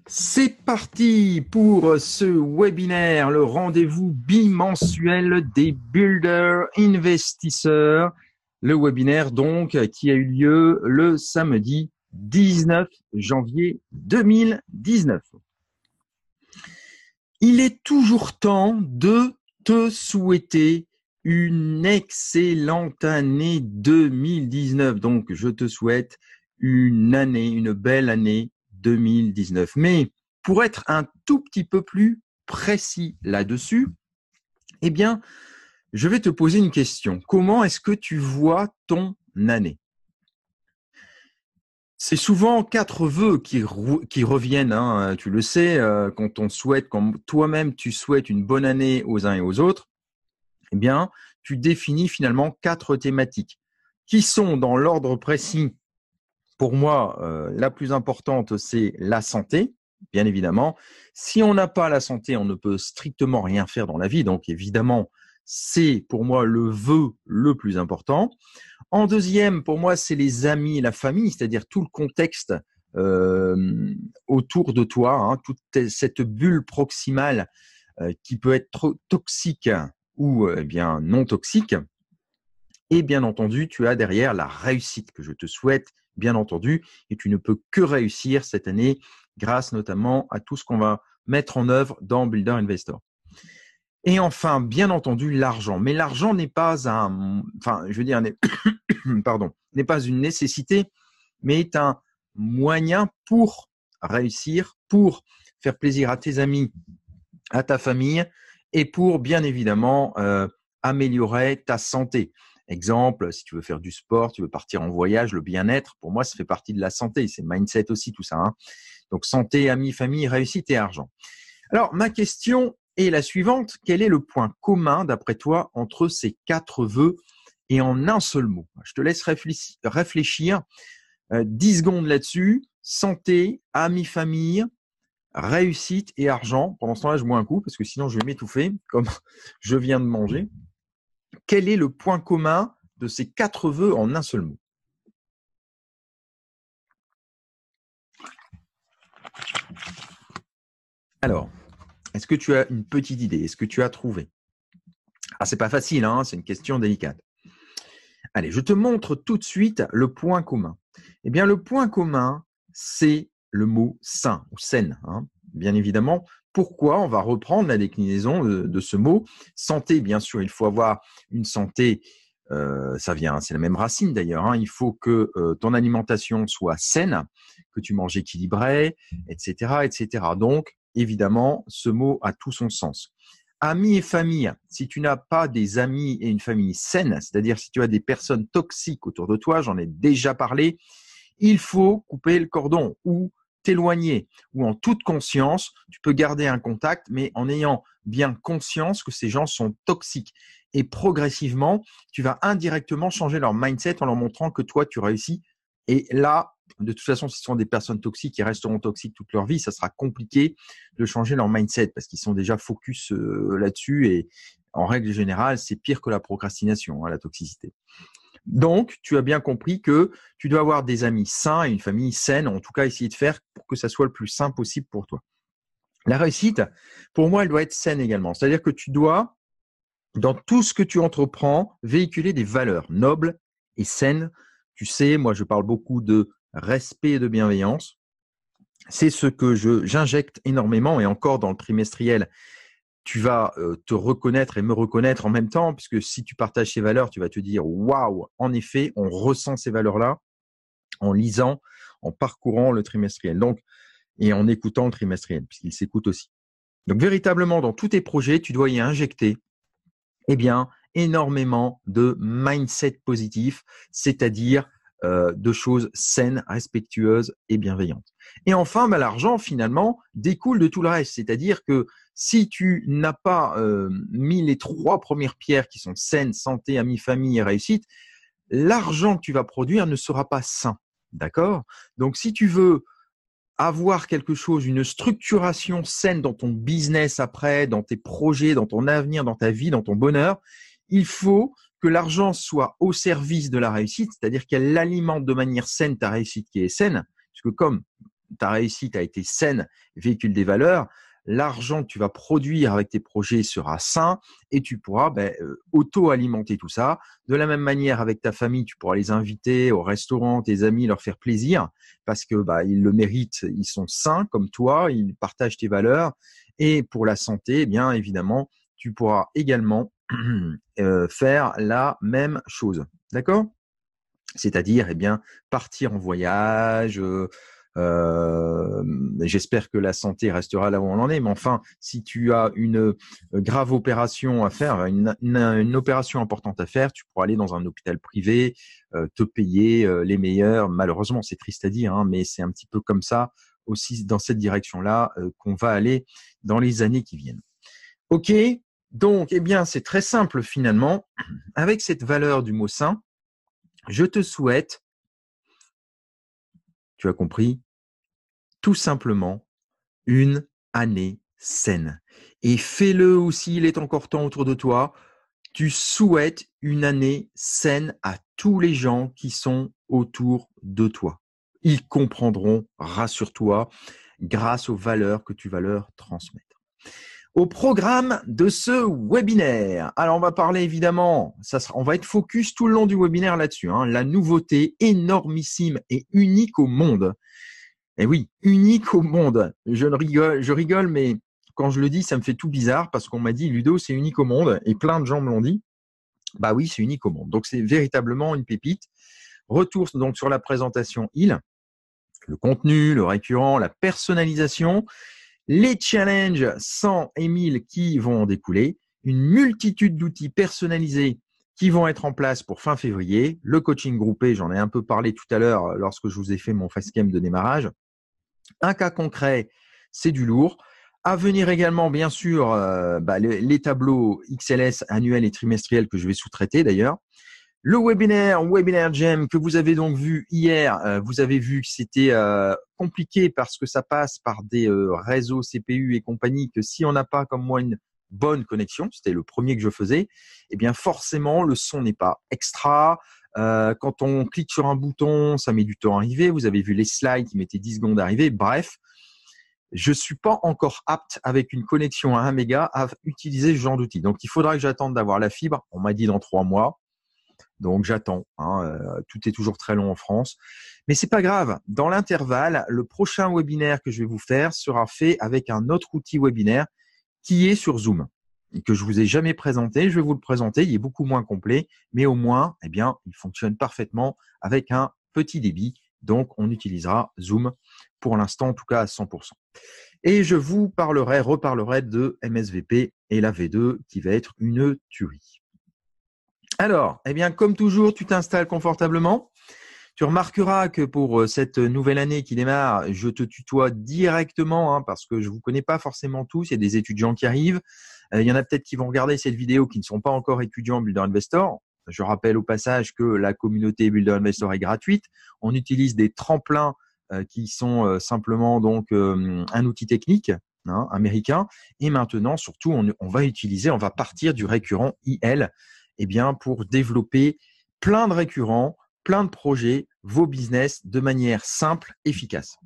C'est parti pour ce webinaire, le rendez-vous bimensuel des builders investisseurs. Le webinaire donc qui a eu lieu le samedi 19 janvier 2019. Il est toujours temps de te souhaiter une excellente année 2019. Donc, je te souhaite une belle année 2019. Mais pour être un tout petit peu plus précis là-dessus, eh bien, je vais te poser une question. Comment est-ce que tu vois ton année ? C'est souvent 4 vœux qui reviennent, hein, tu le sais, quand on souhaite, quand toi-même tu souhaites une bonne année aux uns et aux autres, eh bien, tu définis finalement 4 thématiques qui sont dans l'ordre précis. Pour moi, la plus importante, c'est la santé, bien évidemment. Si on n'a pas la santé, on ne peut strictement rien faire dans la vie. Donc, évidemment, c'est pour moi le vœu le plus important. En deuxième, pour moi, c'est les amis et la famille, c'est-à-dire tout le contexte autour de toi, hein, toute cette bulle proximale qui peut être trop toxique ou bien non toxique. Et bien entendu, tu as derrière la réussite que je te souhaite, bien entendu, et tu ne peux que réussir cette année grâce notamment à tout ce qu'on va mettre en œuvre dans Builder Investor. Et enfin, bien entendu, l'argent. Mais l'argent n'est pas n'est pas une nécessité, mais est un moyen pour réussir, pour faire plaisir à tes amis, à ta famille et pour bien évidemment améliorer ta santé. Exemple, si tu veux faire du sport, tu veux partir en voyage, le bien-être, pour moi, ça fait partie de la santé. C'est mindset aussi, tout ça, hein. Donc, santé, amis, famille, réussite et argent. Alors, ma question est la suivante. Quel est le point commun, d'après toi, entre ces 4 vœux et en un seul mot? Je te laisse réfléchir 10 secondes là-dessus. Santé, amis, famille, réussite et argent. Pendant ce temps-là, je bois un coup parce que sinon, je vais m'étouffer comme je viens de manger. Quel est le point commun de ces 4 vœux en un seul mot? Alors, est-ce que tu as une petite idée? Est-ce que tu as trouvé? Ah, c'est pas facile, hein, c'est une question délicate. Allez, je te montre tout de suite le point commun. Eh bien, le point commun, c'est le mot sain ou saine, hein, bien évidemment. Pourquoi? On va reprendre la déclinaison de ce mot. Santé, bien sûr, il faut avoir une santé, c'est la même racine d'ailleurs, hein. Il faut que ton alimentation soit saine, que tu manges équilibré, etc., etc. Donc, évidemment, ce mot a tout son sens. Amis et famille, si tu n'as pas des amis et une famille saine, c'est-à-dire si tu as des personnes toxiques autour de toi, j'en ai déjà parlé, il faut couper le cordon ou t'éloigner, ou en toute conscience, tu peux garder un contact, mais en ayant bien conscience que ces gens sont toxiques. Et progressivement, tu vas indirectement changer leur mindset en leur montrant que toi, tu réussis. Et là, de toute façon, si ce sont des personnes toxiques qui resteront toxiques toute leur vie, ça sera compliqué de changer leur mindset parce qu'ils sont déjà focus là-dessus. Et en règle générale, c'est pire que la procrastination, hein, la toxicité. Donc, tu as bien compris que tu dois avoir des amis sains et une famille saine, en tout cas essayer de faire pour que ça soit le plus sain possible pour toi. La réussite, pour moi, elle doit être saine également. C'est-à-dire que tu dois, dans tout ce que tu entreprends, véhiculer des valeurs nobles et saines. Tu sais, moi, je parle beaucoup de respect et de bienveillance. C'est ce que j'injecte énormément et encore dans le trimestriel, tu vas te reconnaître et me reconnaître en même temps, puisque si tu partages ces valeurs, tu vas te dire waouh, en effet, on ressent ces valeurs-là en lisant, en parcourant le trimestriel, donc et en écoutant le trimestriel, puisqu'il s'écoute aussi. Donc véritablement, dans tous tes projets, tu dois y injecter énormément de mindset positif, c'est-à-dire de choses saines, respectueuses et bienveillantes. Et enfin, l'argent, finalement, découle de tout le reste. C'est-à-dire que si tu n'as pas mis les 3 premières pierres qui sont saines, santé, amis, famille et réussite, l'argent que tu vas produire ne sera pas sain. D'accord? Donc, si tu veux avoir quelque chose, une structuration saine dans ton business après, dans tes projets, dans ton avenir, dans ta vie, dans ton bonheur, il faut que l'argent soit au service de la réussite, c'est-à-dire qu'elle alimente de manière saine ta réussite qui est saine, puisque comme ta réussite a été saine, véhicule des valeurs, l'argent que tu vas produire avec tes projets sera sain et tu pourras auto-alimenter tout ça. De la même manière, avec ta famille, tu pourras les inviter au restaurant, tes amis, leur faire plaisir parce que ils le méritent, ils sont sains comme toi, ils partagent tes valeurs. Et pour la santé, eh bien évidemment, tu pourras également faire la même chose. D'accord? C'est-à-dire, partir en voyage. J'espère que la santé restera là où on en est, mais enfin, si tu as une grave opération à faire, une opération importante à faire, tu pourras aller dans un hôpital privé, te payer les meilleurs. Malheureusement, c'est triste à dire, mais c'est un petit peu comme ça aussi dans cette direction-là qu'on va aller dans les années qui viennent. Ok, donc c'est très simple finalement. Avec cette valeur du mot sain, je te souhaite, tu as compris, tout simplement une année saine. Et fais-le aussi, il est encore temps autour de toi. Tu souhaites une année saine à tous les gens qui sont autour de toi. Ils comprendront, rassure-toi, grâce aux valeurs que tu vas leur transmettre. Au programme de ce webinaire, alors on va parler évidemment, on va être focus tout le long du webinaire là-dessus, la nouveauté énormissime et unique au monde. Et oui, unique au monde. Je rigole, mais quand je le dis, ça me fait tout bizarre parce qu'on m'a dit Ludo, c'est unique au monde et plein de gens me l'ont dit. Bah oui, c'est unique au monde. Donc c'est véritablement une pépite. Retour donc sur la présentation IL, le contenu, le récurrent, la personnalisation, les challenges 100 et 1000 qui vont en découler, une multitude d'outils personnalisés qui vont être en place pour fin février, le coaching groupé, j'en ai un peu parlé tout à l'heure lorsque je vous ai fait mon facecam de démarrage, un cas concret, c'est du lourd. À venir également, bien sûr, les tableaux XLS annuels et trimestriels que je vais sous-traiter d'ailleurs. Le webinaire Jam que vous avez donc vu hier, vous avez vu que c'était compliqué parce que ça passe par des réseaux CPU et compagnie que si on n'a pas comme moi une bonne connexion, c'était le premier que je faisais, forcément le son n'est pas extra. Quand on clique sur un bouton, ça met du temps à arriver. Vous avez vu les slides qui mettaient 10 secondes à arriver. Bref, je suis pas encore apte avec une connexion à 1 méga à utiliser ce genre d'outil. Donc, il faudra que j'attende d'avoir la fibre. On m'a dit dans 3 mois. Donc, j'attends. Tout est toujours très long en France. Mais c'est pas grave. Dans l'intervalle, le prochain webinaire que je vais vous faire sera fait avec un autre outil webinaire qui est sur Zoom, que je vous ai jamais présenté. Je vais vous le présenter. Il est beaucoup moins complet, mais au moins, il fonctionne parfaitement avec un petit débit. Donc, on utilisera Zoom pour l'instant, en tout cas à 100%. Et je vous reparlerai de MSVP et la V2 qui va être une tuerie. Alors, comme toujours, tu t'installes confortablement. Tu remarqueras que pour cette nouvelle année qui démarre, je te tutoie directement parce que je vous connais pas forcément tous. Il y a des étudiants qui arrivent. Il y en a peut-être qui vont regarder cette vidéo qui ne sont pas encore étudiants Builder Investor. Je rappelle au passage que la communauté Builder Investor est gratuite. On utilise des tremplins qui sont simplement donc un outil technique américain. Et maintenant, surtout, on va partir du récurrent IL pour développer plein de récurrents, plein de projets, vos business de manière simple, efficace.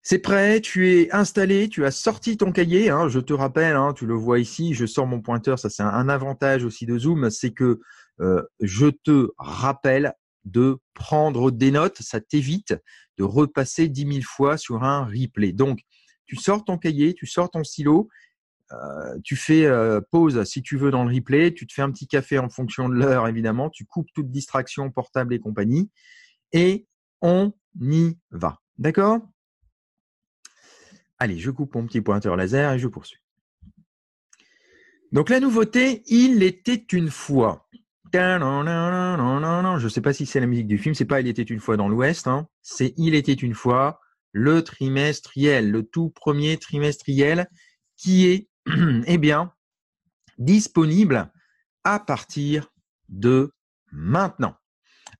C'est prêt, tu es installé, tu as sorti ton cahier. Je te rappelle, tu le vois ici, je sors mon pointeur. Ça, c'est un avantage aussi de Zoom, c'est que je te rappelle de prendre des notes. Ça t'évite de repasser 10 000 fois sur un replay. Donc, tu sors ton cahier, tu sors ton stylo. Tu fais pause si tu veux dans le replay, tu te fais un petit café en fonction de l'heure évidemment, tu coupes toute distraction portable et compagnie et on y va. D'accord? Allez, je coupe mon petit pointeur laser et je poursuis. Donc la nouveauté, il était une fois. Je ne sais pas si c'est la musique du film, c'est pas Il était une fois dans l'Ouest, c'est Il était une fois le trimestriel, le tout premier trimestriel qui est disponible à partir de maintenant.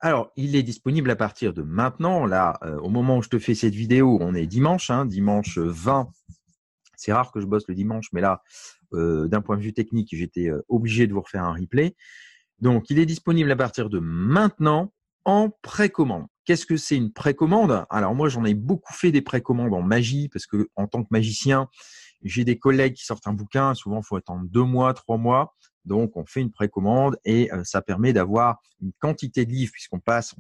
Alors, il est disponible à partir de maintenant. Là, au moment où je te fais cette vidéo, on est dimanche, dimanche 20. C'est rare que je bosse le dimanche, mais là, d'un point de vue technique, j'étais obligé de vous refaire un replay. Donc, il est disponible à partir de maintenant en précommande. Qu'est-ce que c'est une précommande? Alors moi, j'en ai beaucoup fait des précommandes en magie parce que en tant que magicien, j'ai des collègues qui sortent un bouquin. Souvent, il faut attendre 2 mois, 3 mois. Donc, on fait une précommande et ça permet d'avoir une quantité de livres puisqu'on passe,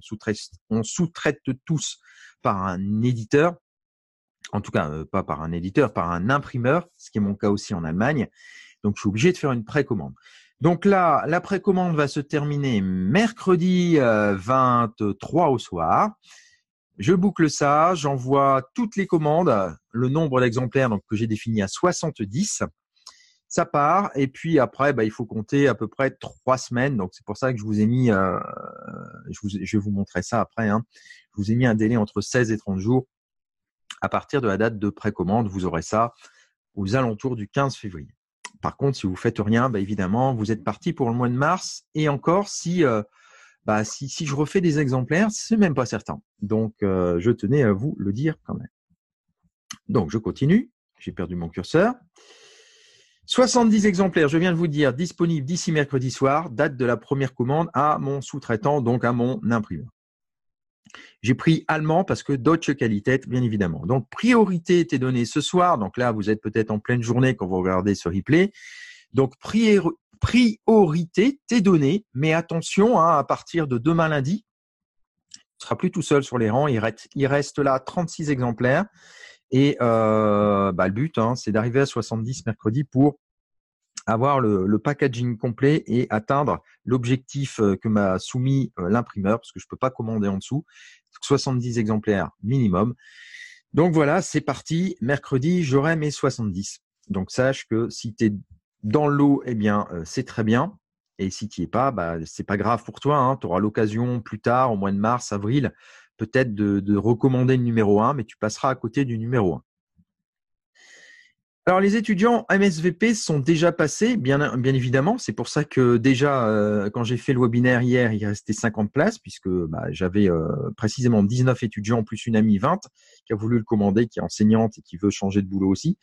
on sous-traite tous par un éditeur. En tout cas, pas par un éditeur, par un imprimeur, ce qui est mon cas aussi en Allemagne. Donc, je suis obligé de faire une précommande. Donc là, la précommande va se terminer mercredi 23 au soir. Je boucle ça, j'envoie toutes les commandes, le nombre d'exemplaires donc que j'ai défini à 70. Ça part et puis après, il faut compter à peu près 3 semaines. Donc c'est pour ça que je vous ai mis, je vais vous montrer ça après. Je vous ai mis un délai entre 16 et 30 jours. À partir de la date de précommande, vous aurez ça aux alentours du 15 février. Par contre, si vous faites rien, évidemment, vous êtes parti pour le mois de mars. Et encore, si je refais des exemplaires, c'est même pas certain. Donc, je tenais à vous le dire quand même. Donc, je continue. J'ai perdu mon curseur. 70 exemplaires, je viens de vous dire, disponibles d'ici mercredi soir, date de la première commande à mon sous-traitant, donc à mon imprimeur. J'ai pris allemand parce que Deutsche Qualität, bien évidemment. Donc, priorité était donnée ce soir. Donc là, vous êtes peut-être en pleine journée quand vous regardez ce replay. Donc, priorité t'est donnée. Mais attention, à partir de demain lundi, tu ne seras plus tout seul sur les rangs. Il reste là 36 exemplaires. Et le but, c'est d'arriver à 70 mercredi pour avoir le packaging complet et atteindre l'objectif que m'a soumis l'imprimeur, parce que je ne peux pas commander en dessous. 70 exemplaires minimum. Donc voilà, c'est parti. Mercredi, j'aurai mes 70. Donc sache que si tu es dans l'eau, c'est très bien. Et si tu n'y es pas, c'est pas grave pour toi. Tu auras l'occasion plus tard, au mois de mars, avril, peut-être de recommander le numéro 1, mais tu passeras à côté du numéro 1. Alors, les étudiants MSVP sont déjà passés, bien évidemment. C'est pour ça que déjà, quand j'ai fait le webinaire hier, il restait 50 places, puisque j'avais précisément 19 étudiants plus une amie 20 qui a voulu le commander, qui est enseignante et qui veut changer de boulot aussi.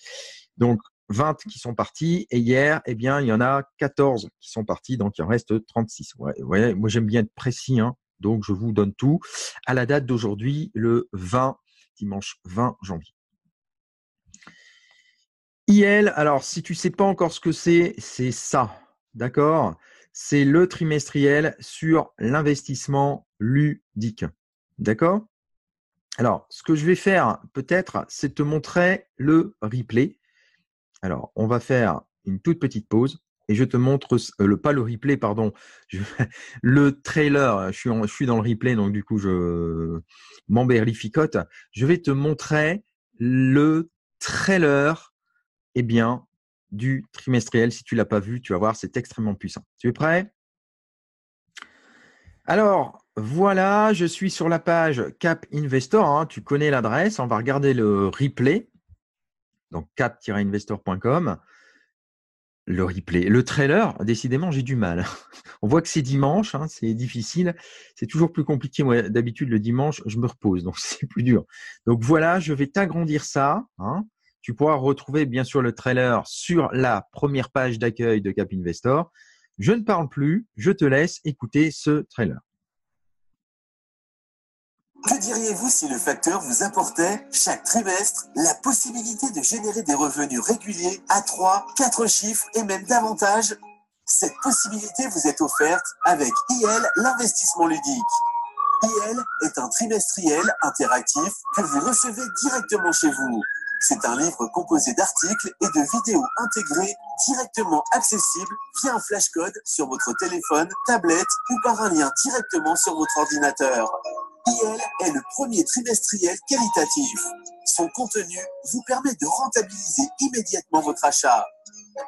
Donc, 20 qui sont partis. Et hier, il y en a 14 qui sont partis, donc il en reste 36. Ouais, moi, j'aime bien être précis, donc je vous donne tout à la date d'aujourd'hui, le dimanche 20 janvier. IL, alors si tu ne sais pas encore ce que c'est ça, d'accord? C'est le trimestriel sur l'investissement ludique, d'accord? Alors, ce que je vais faire peut-être, c'est te montrer le replay. Alors, on va faire une toute petite pause et je te montre, pas le replay, pardon, le trailer. Je suis dans le replay, donc du coup, je m'emberlificote. Je vais te montrer le trailer du trimestriel. Si tu ne l'as pas vu, tu vas voir, c'est extrêmement puissant. Tu es prêt? Alors, voilà, je suis sur la page Cap Investor. Tu connais l'adresse. On va regarder le replay. Donc, cap-investor.com. Le replay. Le trailer, décidément, j'ai du mal. On voit que c'est dimanche, c'est difficile. C'est toujours plus compliqué. Moi, d'habitude, le dimanche, je me repose, donc c'est plus dur. Donc voilà, je vais t'agrandir ça. Tu pourras retrouver bien sûr le trailer sur la première page d'accueil de Cap Investor. Je ne parle plus, je te laisse écouter ce trailer. Que diriez-vous si le facteur vous apportait chaque trimestre la possibilité de générer des revenus réguliers à 3, 4 chiffres et même davantage? Cette possibilité vous est offerte avec IL, l'investissement ludique. IL est un trimestriel interactif que vous recevez directement chez vous. C'est un livre composé d'articles et de vidéos intégrées directement accessibles via un flashcode sur votre téléphone, tablette ou par un lien directement sur votre ordinateur. IL est le premier trimestriel qualitatif. Son contenu vous permet de rentabiliser immédiatement votre achat.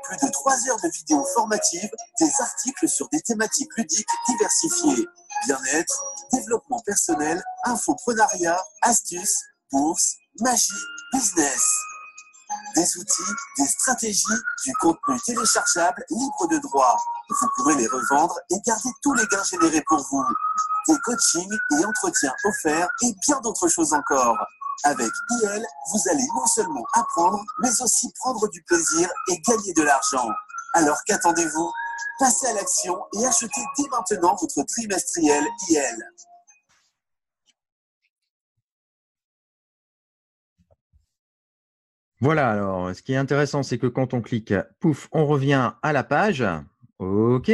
Plus de 3 heures de vidéos formatives, des articles sur des thématiques ludiques diversifiées. Bien-être, développement personnel, infoprenariat, astuces, bourse, magie, business. Des outils, des stratégies, du contenu téléchargeable libre de droit. Vous pourrez les revendre et garder tous les gains générés pour vous. Des coachings et entretiens offerts et bien d'autres choses encore. Avec IL, vous allez non seulement apprendre, mais aussi prendre du plaisir et gagner de l'argent. Alors qu'attendez-vous? Passez à l'action et achetez dès maintenant votre trimestriel IL. Voilà, alors ce qui est intéressant, c'est que quand on clique, pouf, on revient à la page. OK.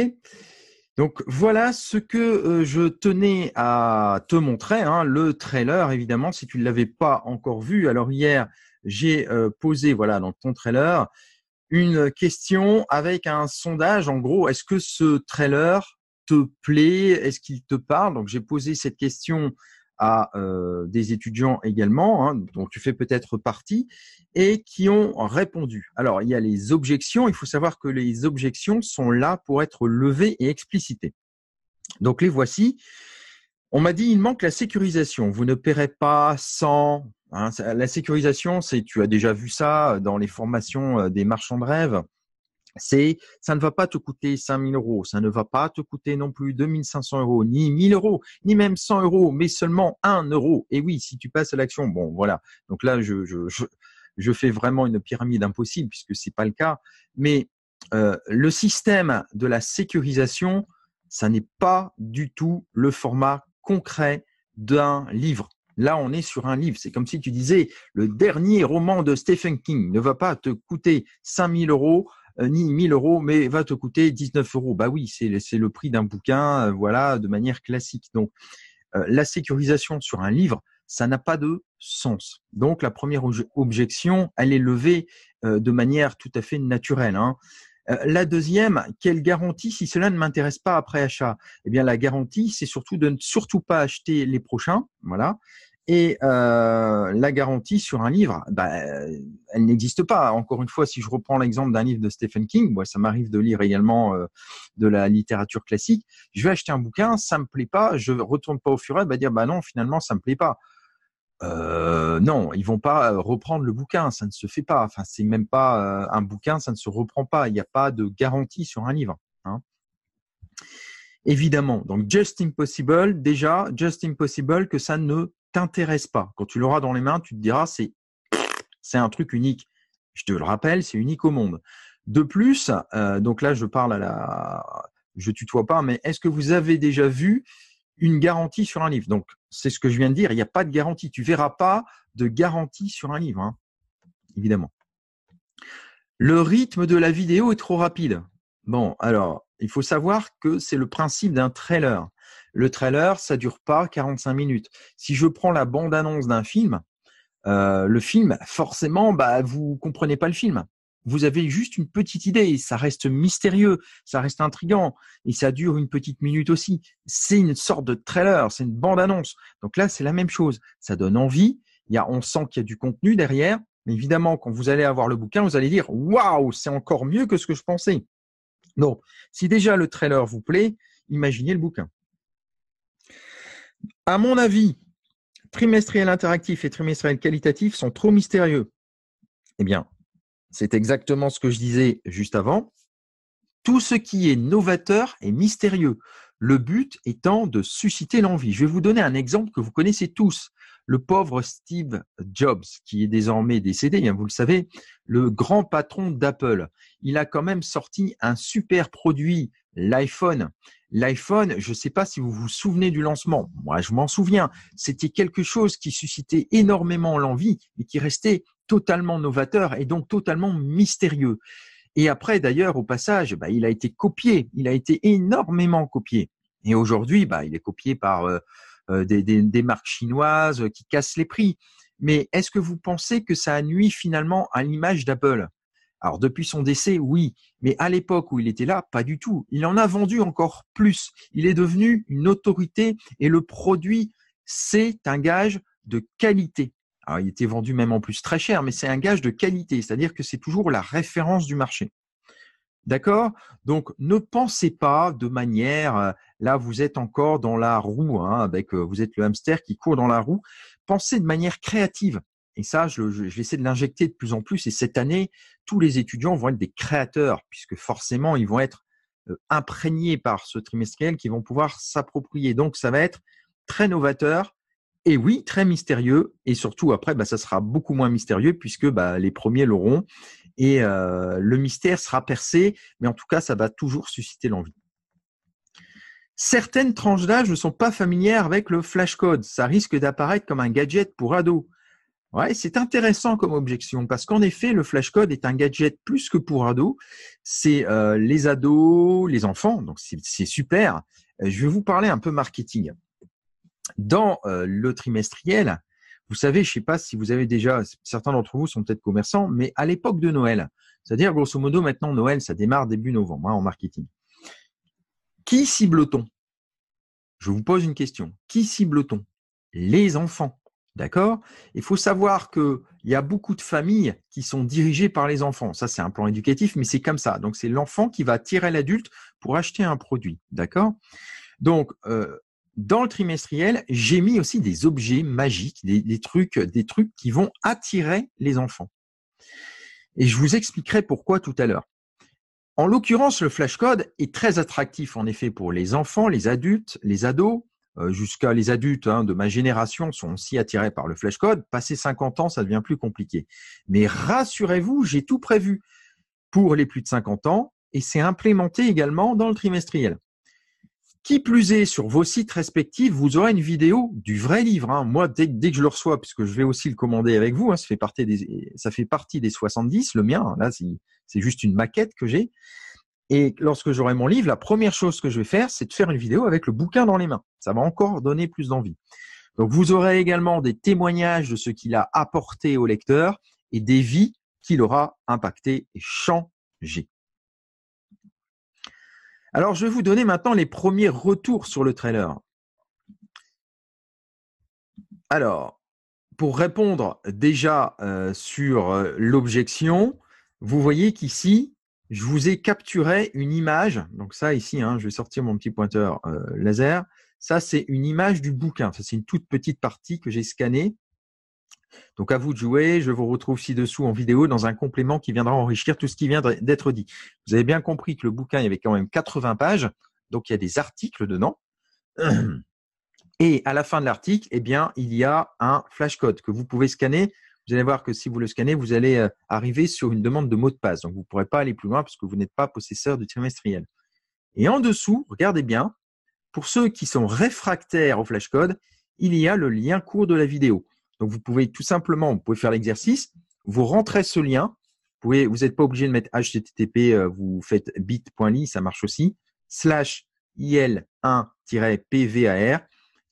Donc voilà ce que je tenais à te montrer, hein, le trailer évidemment, si tu ne l'avais pas encore vu. Alors hier, j'ai posé voilà, dans ton trailer une question avec un sondage. En gros, est-ce que ce trailer te plaît? Est-ce qu'il te parle? Donc j'ai posé cette question à des étudiants également, hein, dont tu fais peut-être partie, et qui ont répondu. Alors, il y a les objections. Il faut savoir que les objections sont là pour être levées et explicitées. Donc, les voici. On m'a dit, il manque la sécurisation. Vous ne paierez pas sans… Hein, la sécurisation, tu as déjà vu ça dans les formations des marchands de rêve. Ça ne va pas te coûter 5 000 euros, ça ne va pas te coûter non plus 2 500 euros, ni 1 000 euros, ni même 100 euros, mais seulement 1 euro. Et oui, si tu passes à l'action, bon, voilà. Donc là, je fais vraiment une pyramide impossible puisque c'est pas le cas. Mais le système de la sécurisation, ça n'est pas du tout le format concret d'un livre. Là, on est sur un livre. C'est comme si tu disais, le dernier roman de Stephen King ne va pas te coûter 5 000 euros ni 1 000 euros, mais va te coûter 19 euros. Bah oui, c'est le prix d'un bouquin, voilà, de manière classique. Donc, la sécurisation sur un livre, ça n'a pas de sens. Donc, la première objection, elle est levée de manière tout à fait naturelle, hein. La deuxième, quelle garantie si cela ne m'intéresse pas après achat? Eh bien, la garantie, c'est surtout de ne surtout pas acheter les prochains, voilà. Et la garantie sur un livre, elle n'existe pas. Encore une fois, si je reprends l'exemple d'un livre de Stephen King, moi, ça m'arrive de lire également de la littérature classique. Je vais acheter un bouquin, ça me plaît pas, je retourne pas au furet, dire bah non, finalement, ça me plaît pas. Non, ils vont pas reprendre le bouquin, ça ne se fait pas. Enfin, c'est même pas un bouquin, ça ne se reprend pas. Il n'y a pas de garantie sur un livre, hein. Évidemment. Donc, just impossible, déjà, just impossible que ça ne t'intéresse pas. Quand tu l'auras dans les mains, tu te diras, c'est un truc unique. Je te le rappelle, c'est unique au monde. De plus, donc là, je tutoie pas, mais est-ce que vous avez déjà vu une garantie sur un livre? Donc, c'est ce que je viens de dire, il n'y a pas de garantie. Tu verras pas de garantie sur un livre, hein, évidemment. Le rythme de la vidéo est trop rapide. Bon, alors, il faut savoir que c'est le principe d'un trailer. Le trailer, ça dure pas 45 minutes. Si je prends la bande-annonce d'un film, le film, forcément, vous comprenez pas le film. Vous avez juste une petite idée, ça reste mystérieux, ça reste intriguant, et ça dure une petite minute aussi. C'est une sorte de trailer, c'est une bande-annonce. Donc là, c'est la même chose. Ça donne envie. On sent qu'il y a du contenu derrière. Mais évidemment, quand vous allez avoir le bouquin, vous allez dire waouh, c'est encore mieux que ce que je pensais. Donc, si déjà le trailer vous plaît, imaginez le bouquin. À mon avis, trimestriel interactif et trimestriel qualitatif sont trop mystérieux. Eh bien, c'est exactement ce que je disais juste avant. Tout ce qui est novateur est mystérieux. Le but étant de susciter l'envie. Je vais vous donner un exemple que vous connaissez tous. Le pauvre Steve Jobs, qui est désormais décédé, bien vous le savez, le grand patron d'Apple. Il a quand même sorti un super produit, l'iPhone. L'iPhone, je ne sais pas si vous vous souvenez du lancement. Moi, je m'en souviens. C'était quelque chose qui suscitait énormément l'envie et qui restait totalement novateur et donc totalement mystérieux. Et après, d'ailleurs, au passage, il a été copié. Il a été énormément copié. Et aujourd'hui, il est copié par des marques chinoises qui cassent les prix. Mais est-ce que vous pensez que ça a nui finalement à l'image d'Apple? Alors, depuis son décès, oui. Mais à l'époque où il était là, pas du tout. Il en a vendu encore plus. Il est devenu une autorité et le produit, c'est un gage de qualité. Alors, il était vendu même en plus très cher, mais c'est un gage de qualité, c'est-à-dire que c'est toujours la référence du marché. D'accord? Donc, ne pensez pas de manière, là, vous êtes encore dans la roue, hein, vous êtes le hamster qui court dans la roue. Pensez de manière créative. Et ça, je vais essayer de l'injecter de plus en plus. Et cette année, tous les étudiants vont être des créateurs, puisque forcément, ils vont être imprégnés par ce trimestriel qu'ils vont pouvoir s'approprier. Donc, ça va être très novateur. Et oui, très mystérieux. Et surtout, après, ça sera beaucoup moins mystérieux puisque les premiers l'auront. Et le mystère sera percé. Mais en tout cas, ça va toujours susciter l'envie. Certaines tranches d'âge ne sont pas familières avec le flashcode. Ça risque d'apparaître comme un gadget pour ados. Ouais, c'est intéressant comme objection parce qu'en effet, le flashcode est un gadget plus que pour ados. C'est les ados, les enfants, donc c'est super. Je vais vous parler un peu marketing. Dans le trimestriel, vous savez, je ne sais pas si vous avez déjà, certains d'entre vous sont peut-être commerçants, mais à l'époque de Noël, c'est-à-dire grosso modo maintenant Noël, ça démarre début novembre en marketing. Qui cible-t-on? Je vous pose une question. Qui cible-t-on? Les enfants. D'accord? Il faut savoir qu'il y a beaucoup de familles qui sont dirigées par les enfants. Ça, c'est un plan éducatif, mais c'est comme ça. Donc, c'est l'enfant qui va attirer l'adulte pour acheter un produit. D'accord? Donc, dans le trimestriel, j'ai mis aussi des objets magiques, des trucs qui vont attirer les enfants. Et je vous expliquerai pourquoi tout à l'heure. En l'occurrence, le flashcode est très attractif en effet pour les enfants, les adultes, les ados, jusqu'à les adultes de ma génération sont aussi attirés par le flashcode. Passé 50 ans, ça devient plus compliqué. Mais rassurez-vous, j'ai tout prévu pour les plus de 50 ans et c'est implémenté également dans le trimestriel. Qui plus est, sur vos sites respectifs, vous aurez une vidéo du vrai livre. Moi, dès que je le reçois, puisque je vais aussi le commander avec vous, ça fait partie des 70, le mien. Là, c'est juste une maquette que j'ai. Et lorsque j'aurai mon livre, la première chose que je vais faire, c'est de faire une vidéo avec le bouquin dans les mains. Ça va encore donner plus d'envie. Donc, vous aurez également des témoignages de ce qu'il a apporté au lecteur et des vies qu'il aura impactées et changées. Alors, je vais vous donner maintenant les premiers retours sur le trailer. Alors, pour répondre déjà sur l'objection, vous voyez qu'ici, je vous ai capturé une image. Donc ça, ici, je vais sortir mon petit pointeur laser. Ça, c'est une image du bouquin. Ça, c'est une toute petite partie que j'ai scannée. Donc, à vous de jouer. Je vous retrouve ci-dessous en vidéo dans un complément qui viendra enrichir tout ce qui vient d'être dit. Vous avez bien compris que le bouquin, il y avait quand même 80 pages. Donc, il y a des articles dedans. Et à la fin de l'article, eh bien, il y a un flashcode que vous pouvez scanner. Vous allez voir que si vous le scannez, vous allez arriver sur une demande de mot de passe. Donc, vous ne pourrez pas aller plus loin parce que vous n'êtes pas possesseur du trimestriel. Et en dessous, regardez bien, pour ceux qui sont réfractaires au flashcode, il y a le lien court de la vidéo. Donc, vous pouvez tout simplement, vous pouvez faire l'exercice, vous rentrez ce lien. Vous n'êtes pas obligé de mettre HTTP, vous faites bit.ly, ça marche aussi, /il1-pvar.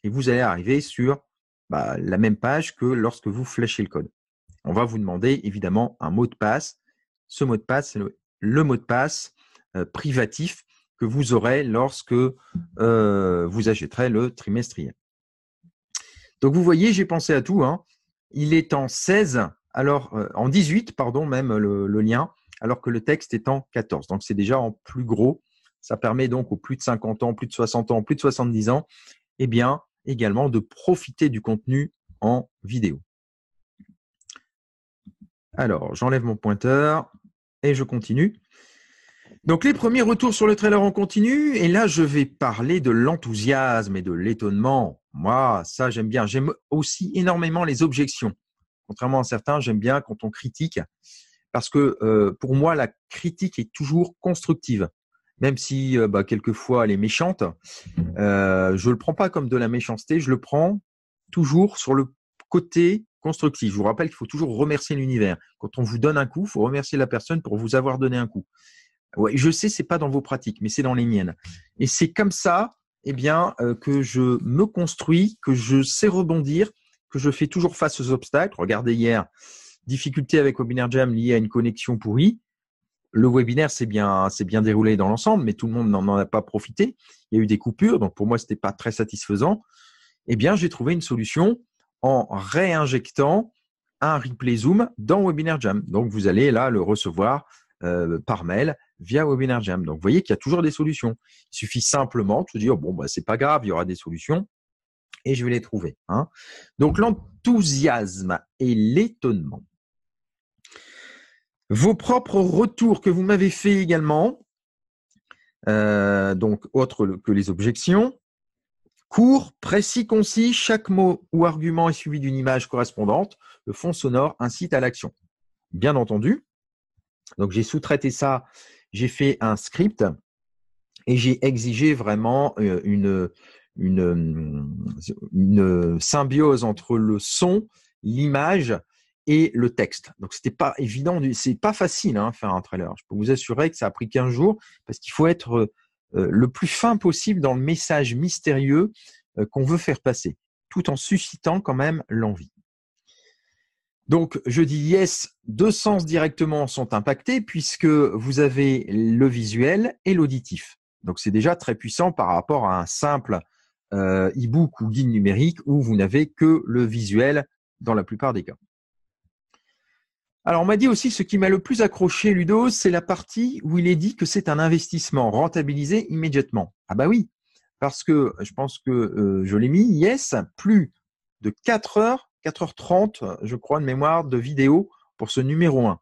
Et vous allez arriver sur la même page que lorsque vous flashez le code. On va vous demander évidemment un mot de passe. Ce mot de passe, c'est le mot de passe privatif que vous aurez lorsque vous achèterez le trimestriel. Donc vous voyez, j'ai pensé à tout. Il est en 16, alors en 18, pardon, même le lien, alors que le texte est en 14. Donc c'est déjà en plus gros. Ça permet donc aux plus de 50 ans, plus de 60 ans, plus de 70 ans, eh bien, également de profiter du contenu en vidéo. Alors, j'enlève mon pointeur et je continue. Donc, les premiers retours sur le trailer en continu. Et là, je vais parler de l'enthousiasme et de l'étonnement. Moi, ça, j'aime bien. J'aime aussi énormément les objections. Contrairement à certains, j'aime bien quand on critique. Parce que pour moi, la critique est toujours constructive. Même si quelquefois elle est méchante, je le prends pas comme de la méchanceté, je le prends toujours sur le côté constructif. Je vous rappelle qu'il faut toujours remercier l'univers. Quand on vous donne un coup, il faut remercier la personne pour vous avoir donné un coup. Ouais, je sais, c'est pas dans vos pratiques, mais c'est dans les miennes. Et c'est comme ça, que je me construis, que je sais rebondir, que je fais toujours face aux obstacles. Regardez hier, difficulté avec Webinaire Jam liée à une connexion pourrie. Le webinaire s'est bien déroulé dans l'ensemble, mais tout le monde n'en a pas profité. Il y a eu des coupures, donc pour moi, ce n'était pas très satisfaisant. Eh bien, j'ai trouvé une solution en réinjectant un replay Zoom dans Webinaire Jam. Donc, vous allez là le recevoir par mail via Webinaire Jam. Donc, vous voyez qu'il y a toujours des solutions. Il suffit simplement de se dire, c'est pas grave, il y aura des solutions et je vais les trouver. Donc, l'enthousiasme et l'étonnement. Vos propres retours que vous m'avez fait également, donc autre que les objections. Court, précis, concis, chaque mot ou argument est suivi d'une image correspondante. Le fond sonore incite à l'action. Bien entendu. Donc j'ai sous-traité ça, j'ai fait un script et j'ai exigé vraiment une symbiose entre le son, l'image et le texte. Donc, c'était pas évident, c'est pas facile faire un trailer. Je peux vous assurer que ça a pris 15 jours parce qu'il faut être le plus fin possible dans le message mystérieux qu'on veut faire passer, tout en suscitant quand même l'envie. Donc, je dis yes, deux sens directement sont impactés puisque vous avez le visuel et l'auditif. Donc, c'est déjà très puissant par rapport à un simple e-book ou guide numérique où vous n'avez que le visuel dans la plupart des cas. Alors, on m'a dit aussi, ce qui m'a le plus accroché, Ludo, c'est la partie où il est dit que c'est un investissement rentabilisé immédiatement. Ah bah oui, parce que je pense que je l'ai mis, yes, plus de 4h30, je crois, de mémoire de vidéo pour ce numéro 1.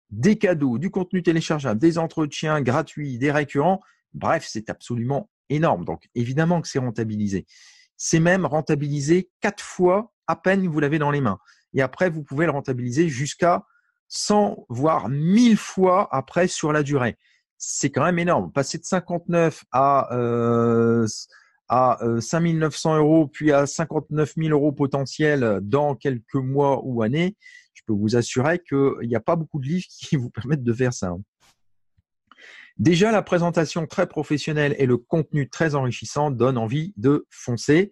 Des cadeaux, du contenu téléchargeable, des entretiens gratuits, des récurrents. Bref, c'est absolument énorme. Donc, évidemment que c'est rentabilisé. C'est même rentabilisé 4 fois à peine vous l'avez dans les mains. Et après, vous pouvez le rentabiliser jusqu'à 100, voire 1000 fois après sur la durée. C'est quand même énorme. Passer de 59 à 5 900 €, puis à 59 000 € potentiels dans quelques mois ou années, je peux vous assurer qu'il n'y a pas beaucoup de livres qui vous permettent de faire ça. Déjà, la présentation très professionnelle et le contenu très enrichissant donnent envie de foncer.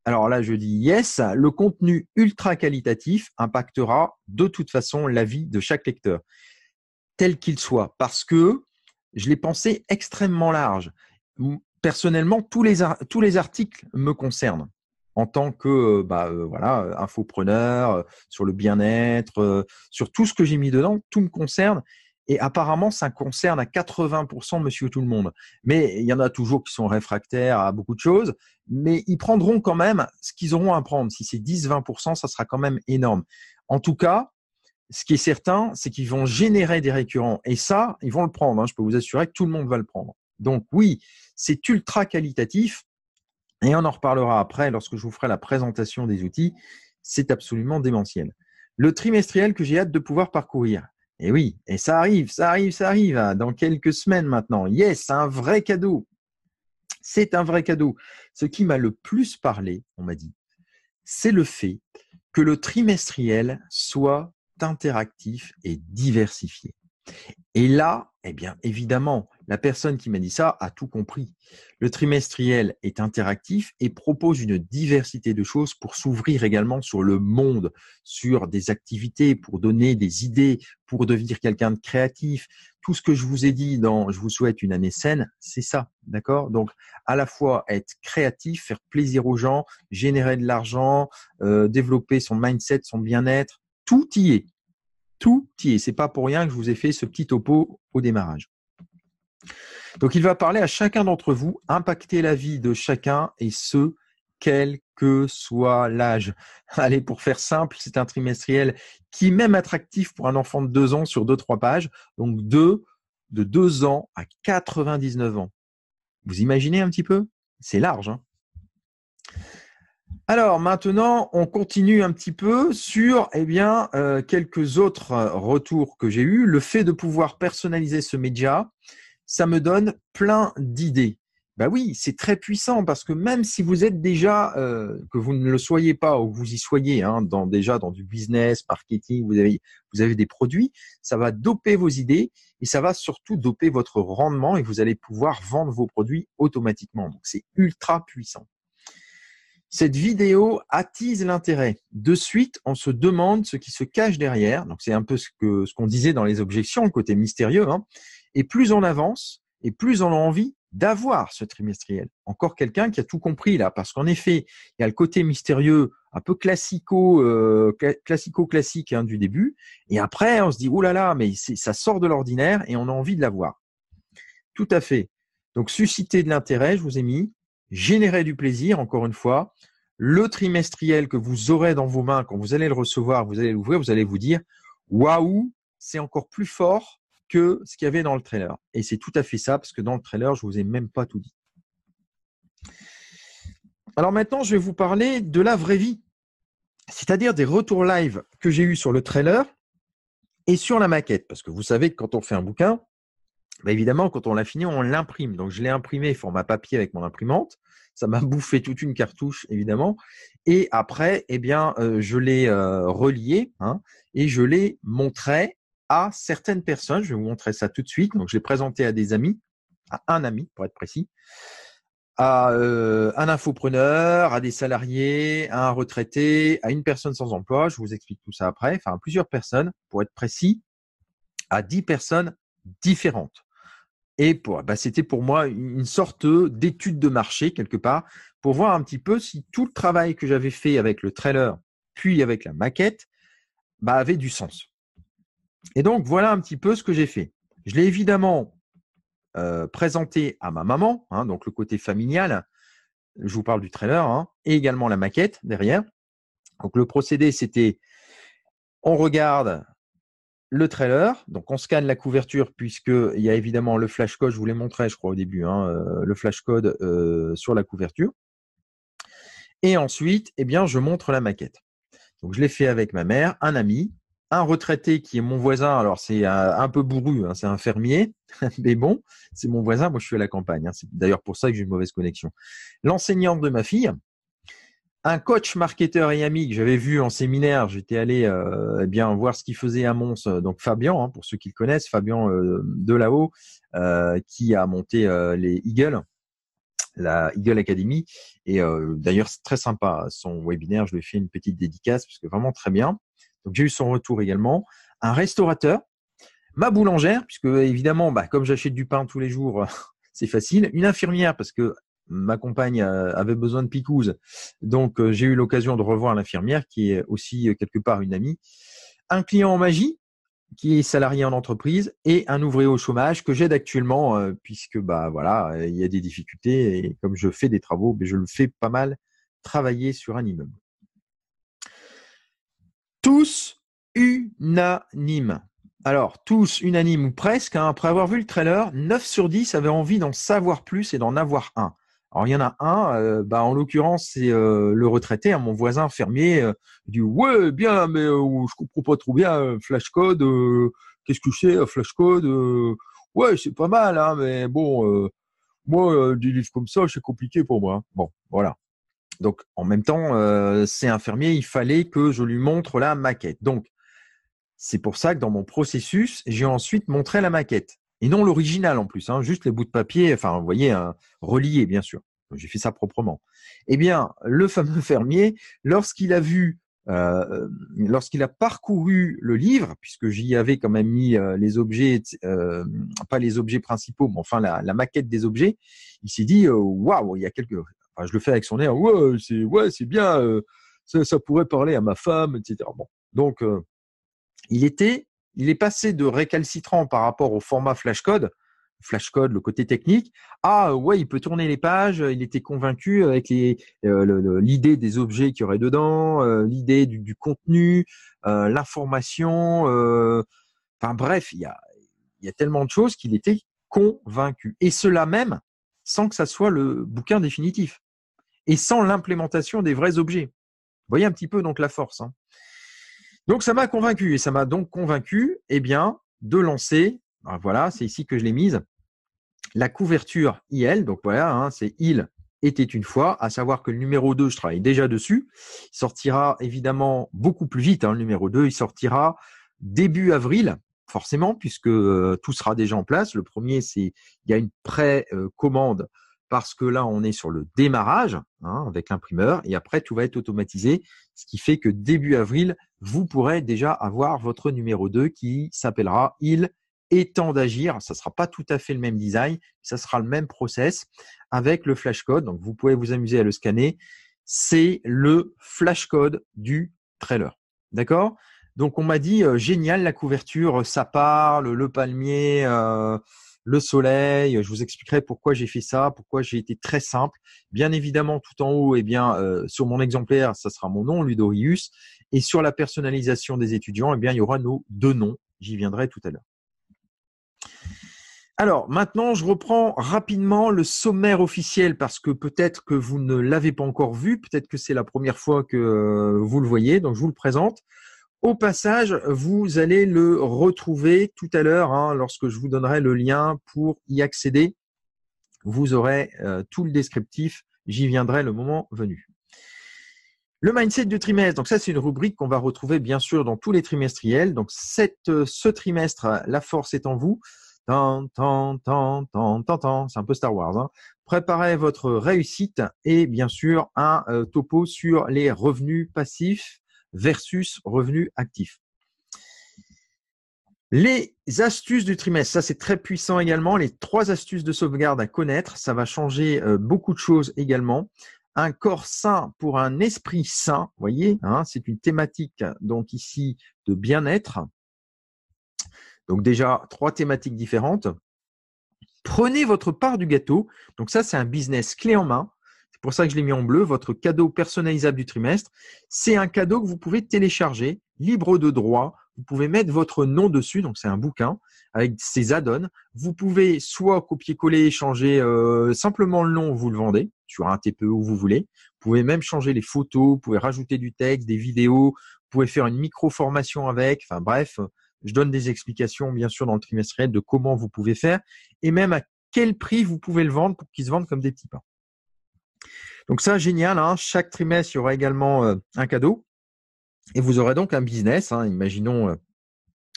Alors là, je dis yes, le contenu ultra qualitatif impactera de toute façon la vie de chaque lecteur, tel qu'il soit, parce que je l'ai pensé extrêmement large. Personnellement, tous les articles me concernent en tant que voilà, infopreneur, sur le bien-être, sur tout ce que j'ai mis dedans, tout me concerne. Et apparemment, ça concerne à 80% monsieur tout le monde. Mais il y en a toujours qui sont réfractaires à beaucoup de choses, mais ils prendront quand même ce qu'ils auront à prendre. Si c'est 10-20%, ça sera quand même énorme. En tout cas, ce qui est certain, c'est qu'ils vont générer des récurrents. Et ça, ils vont le prendre. Je peux vous assurer que tout le monde va le prendre. Donc oui, c'est ultra qualitatif. Et on en reparlera après lorsque je vous ferai la présentation des outils. C'est absolument démentiel. Le trimestriel que j'ai hâte de pouvoir parcourir. Et oui, et ça arrive dans quelques semaines maintenant. Yes, c'est un vrai cadeau. C'est un vrai cadeau. Ce qui m'a le plus parlé, on m'a dit, c'est le fait que le trimestriel soit interactif et diversifié. Et là, eh bien, évidemment, la personne qui m'a dit ça a tout compris. Le trimestriel est interactif et propose une diversité de choses pour s'ouvrir également sur le monde, sur des activités, pour donner des idées, pour devenir quelqu'un de créatif. Tout ce que je vous ai dit dans « Je vous souhaite une année saine », c'est ça, d'accord? Donc, à la fois être créatif, faire plaisir aux gens, générer de l'argent, développer son mindset, son bien-être, tout y est. Tout y est. C'est pas pour rien que je vous ai fait ce petit topo au démarrage. Donc, il va parler à chacun d'entre vous, impacter la vie de chacun et ce, quel que soit l'âge. Allez, pour faire simple, c'est un trimestriel qui est même attractif pour un enfant de 2 ans sur 2-3 pages. Donc, de 2 ans à 99 ans. Vous imaginez un petit peu? C'est large, Alors maintenant, on continue un petit peu sur quelques autres retours que j'ai eus. Le fait de pouvoir personnaliser ce média, ça me donne plein d'idées. Ben oui, c'est très puissant parce que même si vous êtes déjà, que vous ne le soyez pas ou que vous y soyez, déjà dans du business, marketing, vous avez des produits, ça va doper vos idées et ça va surtout doper votre rendement et vous allez pouvoir vendre vos produits automatiquement. Donc c'est ultra puissant. Cette vidéo attise l'intérêt. De suite, on se demande ce qui se cache derrière. Donc, c'est un peu ce qu'on disait dans les objections, le côté mystérieux. Et plus on avance, et plus on a envie d'avoir ce trimestriel. Encore quelqu'un qui a tout compris là, parce qu'en effet, il y a le côté mystérieux, un peu classique du début. Et après, on se dit, oh là là, mais ça sort de l'ordinaire et on a envie de l'avoir. Tout à fait. Donc, susciter de l'intérêt, je vous ai mis. Générer du plaisir, encore une fois. Le trimestriel que vous aurez dans vos mains, quand vous allez le recevoir, vous allez l'ouvrir, vous allez vous dire « Waouh, c'est encore plus fort que ce qu'il y avait dans le trailer. » Et c'est tout à fait ça, parce que dans le trailer, je ne vous ai même pas tout dit. Alors maintenant, je vais vous parler de la vraie vie, c'est-à-dire des retours live que j'ai eus sur le trailer et sur la maquette. Parce que vous savez que quand on fait un bouquin, évidemment, quand on l'a fini, on l'imprime. Donc, je l'ai imprimé format papier avec mon imprimante. Ça m'a bouffé toute une cartouche, évidemment. Et après, eh bien, je l'ai relié hein, et je l'ai montré à certaines personnes. Je vais vous montrer ça tout de suite. Donc, je l'ai présenté à des amis, à un ami pour être précis, à un infopreneur, à des salariés, à un retraité, à une personne sans emploi. Je vous explique tout ça après. Enfin, à plusieurs personnes, pour être précis, à 10 personnes différentes. Et c'était pour moi une sorte d'étude de marché quelque part pour voir un petit peu si tout le travail que j'avais fait avec le trailer puis avec la maquette avait du sens. Et donc, voilà un petit peu ce que j'ai fait. Je l'ai évidemment présenté à ma maman, hein, donc le côté familial. Je vous parle du trailer hein, et également la maquette derrière. Donc, le procédé, c'était on regarde le trailer, donc on scanne la couverture puisqu'il y a évidemment le flash code, je vous l'ai montré je crois au début, hein, le flash code sur la couverture. Et ensuite, eh bien, je montre la maquette. Donc je l'ai fait avec ma mère, un ami, un retraité qui est mon voisin, alors c'est un peu bourru, hein, c'est un fermier, mais bon, c'est mon voisin, moi je suis à la campagne, hein, c'est d'ailleurs pour ça que j'ai une mauvaise connexion. L'enseignante de ma fille, un coach marketeur et ami que j'avais vu en séminaire, j'étais allé eh bien voir ce qu'il faisait à Mons, donc Fabien, hein, pour ceux qui le connaissent, Fabien de là-haut, qui a monté les Eagle, la Eagle Academy, et d'ailleurs c'est très sympa, son webinaire, je lui ai fait une petite dédicace, parce que vraiment très bien. Donc j'ai eu son retour également. Un restaurateur, ma boulangère, puisque évidemment, comme j'achète du pain tous les jours, c'est facile. Une infirmière, parce que ma compagne avait besoin de picouse. Donc, j'ai eu l'occasion de revoir l'infirmière qui est aussi quelque part une amie. Un client en magie qui est salarié en entreprise et un ouvrier au chômage que j'aide actuellement puisque voilà, il y a des difficultés et comme je fais des travaux, je le fais pas mal travailler sur un immeuble. Tous unanimes. Alors, tous unanimes ou presque, hein, après avoir vu le trailer, 9 sur 10 avaient envie d'en savoir plus et d'en avoir un. Alors, il y en a un, en l'occurrence, c'est le retraité, hein, mon voisin fermier, il dit « Ouais, bien, mais je comprends pas trop bien, Flashcode, qu'est-ce que c'est, Flashcode ouais, c'est pas mal, hein, mais bon, moi, des livres comme ça, c'est compliqué pour moi. » Bon, voilà. Donc, en même temps, c'est un fermier, il fallait que je lui montre la maquette. Donc, c'est pour ça que dans mon processus, j'ai ensuite montré la maquette. Et non l'original en plus, hein, juste les bouts de papier, enfin, vous voyez, hein, reliés, bien sûr. J'ai fait ça proprement. Eh bien, le fameux fermier, lorsqu'il a vu, lorsqu'il a parcouru le livre, puisque j'y avais quand même mis les objets, pas les objets principaux, mais enfin la maquette des objets, il s'est dit, waouh, il y a quelque... Enfin, je le fais avec son air, ouais, c'est bien, ça pourrait parler à ma femme, etc. Bon, donc il est passé de récalcitrant par rapport au format flashcode, le côté technique, à ouais, il peut tourner les pages, il était convaincu avec l'idée des objets qu'il y aurait dedans, l'idée du contenu, l'information, enfin bref, il y a tellement de choses qu'il était convaincu. Et cela même sans que ça soit le bouquin définitif et sans l'implémentation des vrais objets. Vous voyez un petit peu donc la force, hein. Donc, ça m'a convaincu et ça m'a donc convaincu de lancer, voilà, c'est ici que je l'ai mise, la couverture IL. Donc, voilà, hein, c'est Il était une fois, à savoir que le numéro 2, je travaille déjà dessus. Il sortira évidemment beaucoup plus vite, hein, le numéro 2, il sortira début avril, forcément, puisque tout sera déjà en place. Le premier, il y a une pré-commande parce que là, on est sur le démarrage hein, avec l'imprimeur et après, tout va être automatisé, ce qui fait que début avril, vous pourrez déjà avoir votre numéro 2 qui s'appellera Il est temps d'agir. Ça ne sera pas tout à fait le même design, ça sera le même process avec le flashcode. Donc, vous pouvez vous amuser à le scanner. C'est le flashcode du trailer. D'accord ? Donc, on m'a dit, génial, la couverture, ça parle, le palmier, le soleil. Je vous expliquerai pourquoi j'ai fait ça, pourquoi j'ai été très simple. Bien évidemment, tout en haut, sur mon exemplaire, ça sera mon nom, Ludorius. Et sur la personnalisation des étudiants, il y aura nos 2 noms. J'y viendrai tout à l'heure. Alors, maintenant, je reprends rapidement le sommaire officiel parce que peut-être que vous ne l'avez pas encore vu, peut-être que c'est la première fois que vous le voyez, donc je vous le présente. Au passage, vous allez le retrouver tout à l'heure hein, lorsque je vous donnerai le lien pour y accéder. Vous aurez tout le descriptif j'y viendrai le moment venu. Le mindset du trimestre, donc ça c'est une rubrique qu'on va retrouver bien sûr dans tous les trimestriels. Donc ce trimestre, la force est en vous. C'est un peu Star Wars. Hein. Préparez votre réussite et bien sûr un topo sur les revenus passifs versus revenus actifs. Les astuces du trimestre, ça c'est très puissant également. Les 3 astuces de sauvegarde à connaître, ça va changer beaucoup de choses également. Un corps sain pour un esprit sain, vous voyez, hein, c'est une thématique donc ici de bien-être. Donc déjà 3 thématiques différentes. Prenez votre part du gâteau. Donc ça c'est un business clé en main. C'est pour ça que je l'ai mis en bleu. Votre cadeau personnalisable du trimestre, c'est un cadeau que vous pouvez télécharger, libre de droit. Vous pouvez mettre votre nom dessus, donc c'est un bouquin avec ses add-ons. Vous pouvez soit copier-coller, changer simplement le nom, vous le vendez sur un TPE où vous voulez. Vous pouvez même changer les photos, vous pouvez rajouter du texte, des vidéos, vous pouvez faire une micro-formation avec. Enfin bref, je donne des explications bien sûr dans le trimestriel de comment vous pouvez faire et même à quel prix vous pouvez le vendre pour qu'il se vende comme des petits pains. Donc ça, génial. Hein. Chaque trimestre, il y aura également un cadeau. Et vous aurez donc un business. Hein. Imaginons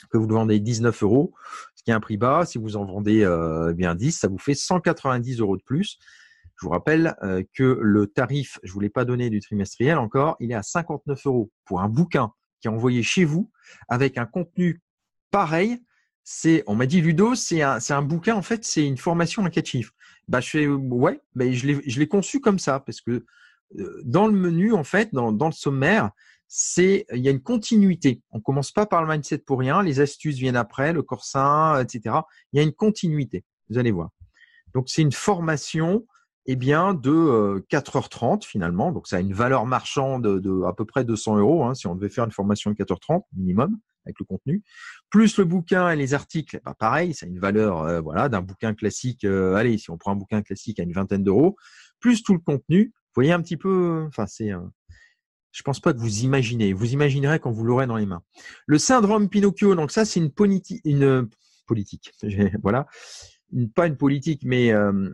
que vous le vendez 19 €, ce qui est un prix bas. Si vous en vendez bien 10, ça vous fait 190 € de plus. Je vous rappelle que le tarif, je ne vous l'ai pas donné du trimestriel encore, il est à 59 € pour un bouquin qui est envoyé chez vous avec un contenu pareil. On m'a dit Ludo, c'est un bouquin, en fait, c'est une formation à 4 chiffres. Bah, ouais, je l'ai conçu comme ça parce que dans le menu, en fait, dans le sommaire, il y a une continuité. On commence pas par le mindset pour rien. Les astuces viennent après, le corps sain, etc. Il y a une continuité. Vous allez voir. Donc, c'est une formation, de 4h30 finalement. Donc, ça a une valeur marchande de à peu près 200 € hein, si on devait faire une formation de 4h30 minimum avec le contenu. Plus le bouquin et les articles, pareil, ça a une valeur d'un bouquin classique. Allez, si on prend un bouquin classique à une vingtaine d'euros, plus tout le contenu. Vous voyez un petit peu, je pense pas que vous imaginez. Vous imaginerez quand vous l'aurez dans les mains. Le syndrome Pinocchio, donc ça, c'est une politique. Voilà. Pas une politique, mais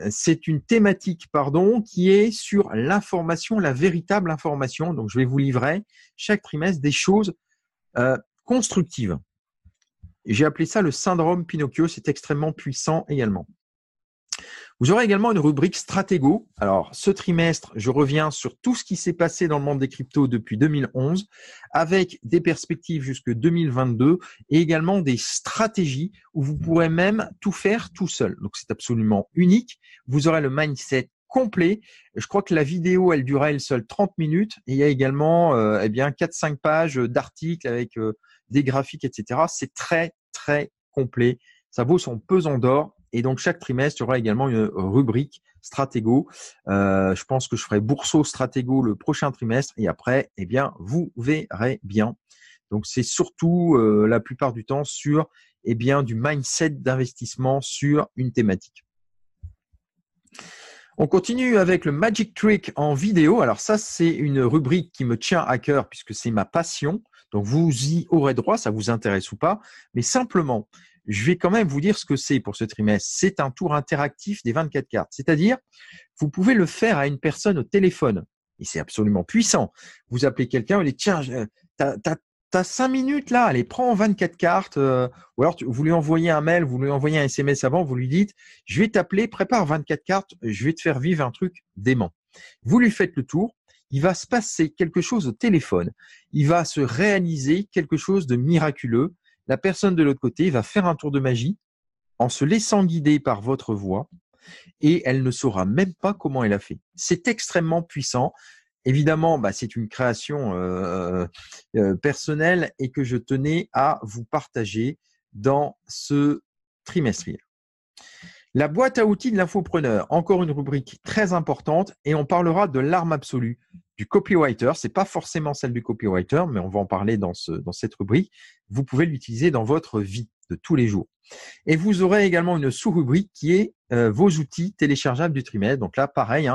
c'est une thématique, qui est sur l'information, la véritable information. Donc, je vais vous livrer chaque trimestre des choses constructives. J'ai appelé ça le syndrome Pinocchio. C'est extrêmement puissant également. Vous aurez également une rubrique stratégo. Alors, ce trimestre, je reviens sur tout ce qui s'est passé dans le monde des cryptos depuis 2011, avec des perspectives jusque 2022 et également des stratégies où vous pourrez même tout faire tout seul. Donc, c'est absolument unique. Vous aurez le mindset complet. Je crois que la vidéo, elle durait elle seule 30 minutes et il y a également 4-5 pages d'articles avec des graphiques, etc. C'est très, très complet. Ça vaut son pesant d'or. Et donc, chaque trimestre, il y aura également une rubrique stratégo. Je pense que je ferai bourseau stratégo le prochain trimestre. Et après, vous verrez bien. Donc, c'est surtout la plupart du temps sur du mindset d'investissement sur une thématique. On continue avec le Magic Trick en vidéo. Alors ça, c'est une rubrique qui me tient à cœur puisque c'est ma passion. Donc, vous y aurez droit, ça vous intéresse ou pas. Mais simplement, je vais quand même vous dire ce que c'est pour ce trimestre. C'est un tour interactif des 24 cartes. C'est-à-dire, vous pouvez le faire à une personne au téléphone. Et c'est absolument puissant. Vous appelez quelqu'un, vous lui dites, tiens, t'as 5 minutes là, allez, prends 24 cartes. Ou alors, vous lui envoyez un mail, vous lui envoyez un SMS avant, vous lui dites, je vais t'appeler, prépare 24 cartes, je vais te faire vivre un truc dément. Vous lui faites le tour. Il va se passer quelque chose au téléphone. Il va se réaliser quelque chose de miraculeux. La personne de l'autre côté va faire un tour de magie en se laissant guider par votre voix et elle ne saura même pas comment elle a fait. C'est extrêmement puissant. Évidemment, c'est une création personnelle et que je tenais à vous partager dans ce trimestriel. La boîte à outils de l'infopreneur, encore une rubrique très importante et on parlera de l'arme absolue du copywriter. Ce n'est pas forcément celle du copywriter, mais on va en parler dans cette rubrique. Vous pouvez l'utiliser dans votre vie de tous les jours. Et vous aurez également une sous-rubrique qui est vos outils téléchargeables du trimestre. Donc là, pareil,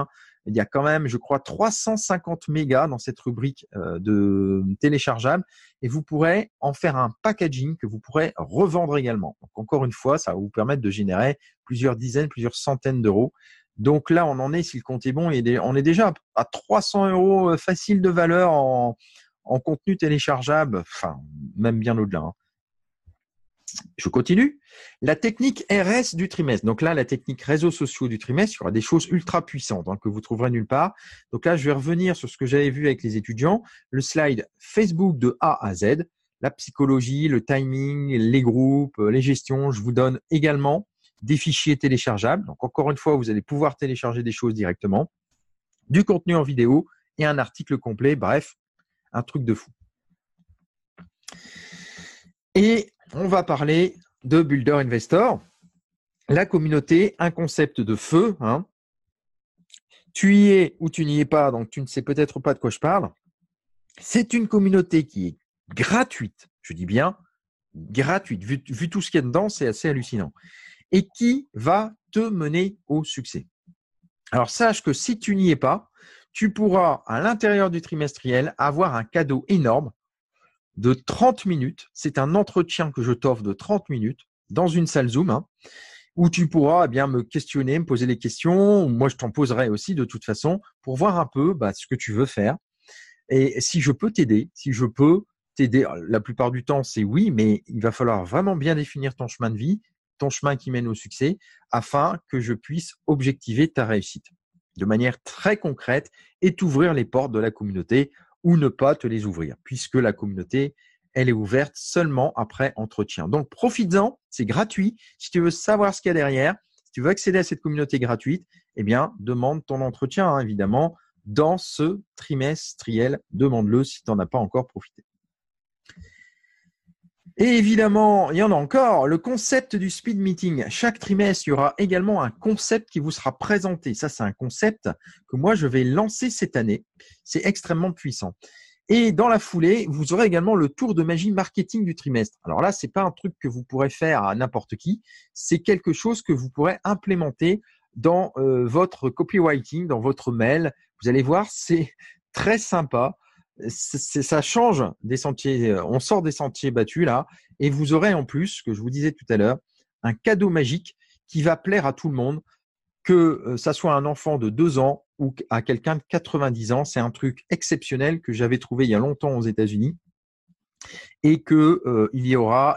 il y a quand même, je crois, 350 mégas dans cette rubrique de téléchargeables et vous pourrez en faire un packaging que vous pourrez revendre également. Donc encore une fois, ça va vous permettre de générer plusieurs dizaines, plusieurs centaines d'euros Donc là, on en est, si le compte est bon, on est déjà à 300 € facile de valeur en contenu téléchargeable, enfin, même bien au-delà. Hein. Je continue. La technique RS du trimestre. Donc là, la technique réseaux sociaux du trimestre, il y aura des choses ultra puissantes que vous trouverez nulle part. Donc là, je vais revenir sur ce que j'avais vu avec les étudiants. Le slide Facebook de A à Z, la psychologie, le timing, les groupes, les gestions. Je vous donne également des fichiers téléchargeables. Donc encore une fois, vous allez pouvoir télécharger des choses directement, du contenu en vidéo et un article complet. Bref, un truc de fou. Et on va parler de Builder Investor, la communauté, un concept de feu. Hein. Tu y es ou tu n'y es pas, donc tu ne sais peut-être pas de quoi je parle. C'est une communauté qui est gratuite, je dis bien gratuite. Vu tout ce qu'il y a dedans, c'est assez hallucinant. Et qui va te mener au succès. Alors, sache que si tu n'y es pas, tu pourras, à l'intérieur du trimestriel, avoir un cadeau énorme de 30 minutes. C'est un entretien que je t'offre de 30 minutes dans une salle Zoom où tu pourras me questionner, me poser des questions. Moi, je t'en poserai aussi de toute façon pour voir un peu ce que tu veux faire. Et si je peux t'aider, la plupart du temps, c'est oui, mais il va falloir vraiment bien définir ton chemin de vie, ton chemin qui mène au succès, afin que je puisse objectiver ta réussite de manière très concrète et t'ouvrir les portes de la communauté ou ne pas te les ouvrir, puisque la communauté, elle est ouverte seulement après entretien. Donc, profites-en, c'est gratuit. Si tu veux savoir ce qu'il y a derrière, si tu veux accéder à cette communauté gratuite, demande ton entretien, évidemment, dans ce trimestriel. Demande-le si tu n'en as pas encore profité. Et évidemment, il y en a encore, le concept du speed meeting. Chaque trimestre, il y aura également un concept qui vous sera présenté. Ça, c'est un concept que moi, je vais lancer cette année. C'est extrêmement puissant. Et dans la foulée, vous aurez également le tour de magie marketing du trimestre. Alors là, c'est pas un truc que vous pourrez faire à n'importe qui. C'est quelque chose que vous pourrez implémenter dans votre copywriting, dans votre mail. Vous allez voir, c'est très sympa. Ça change des sentiers, on sort des sentiers battus là, et vous aurez en plus, ce que je vous disais tout à l'heure, un cadeau magique qui va plaire à tout le monde, que ça soit un enfant de 2 ans ou à quelqu'un de 90 ans. C'est un truc exceptionnel que j'avais trouvé il y a longtemps aux États-Unis et que il y aura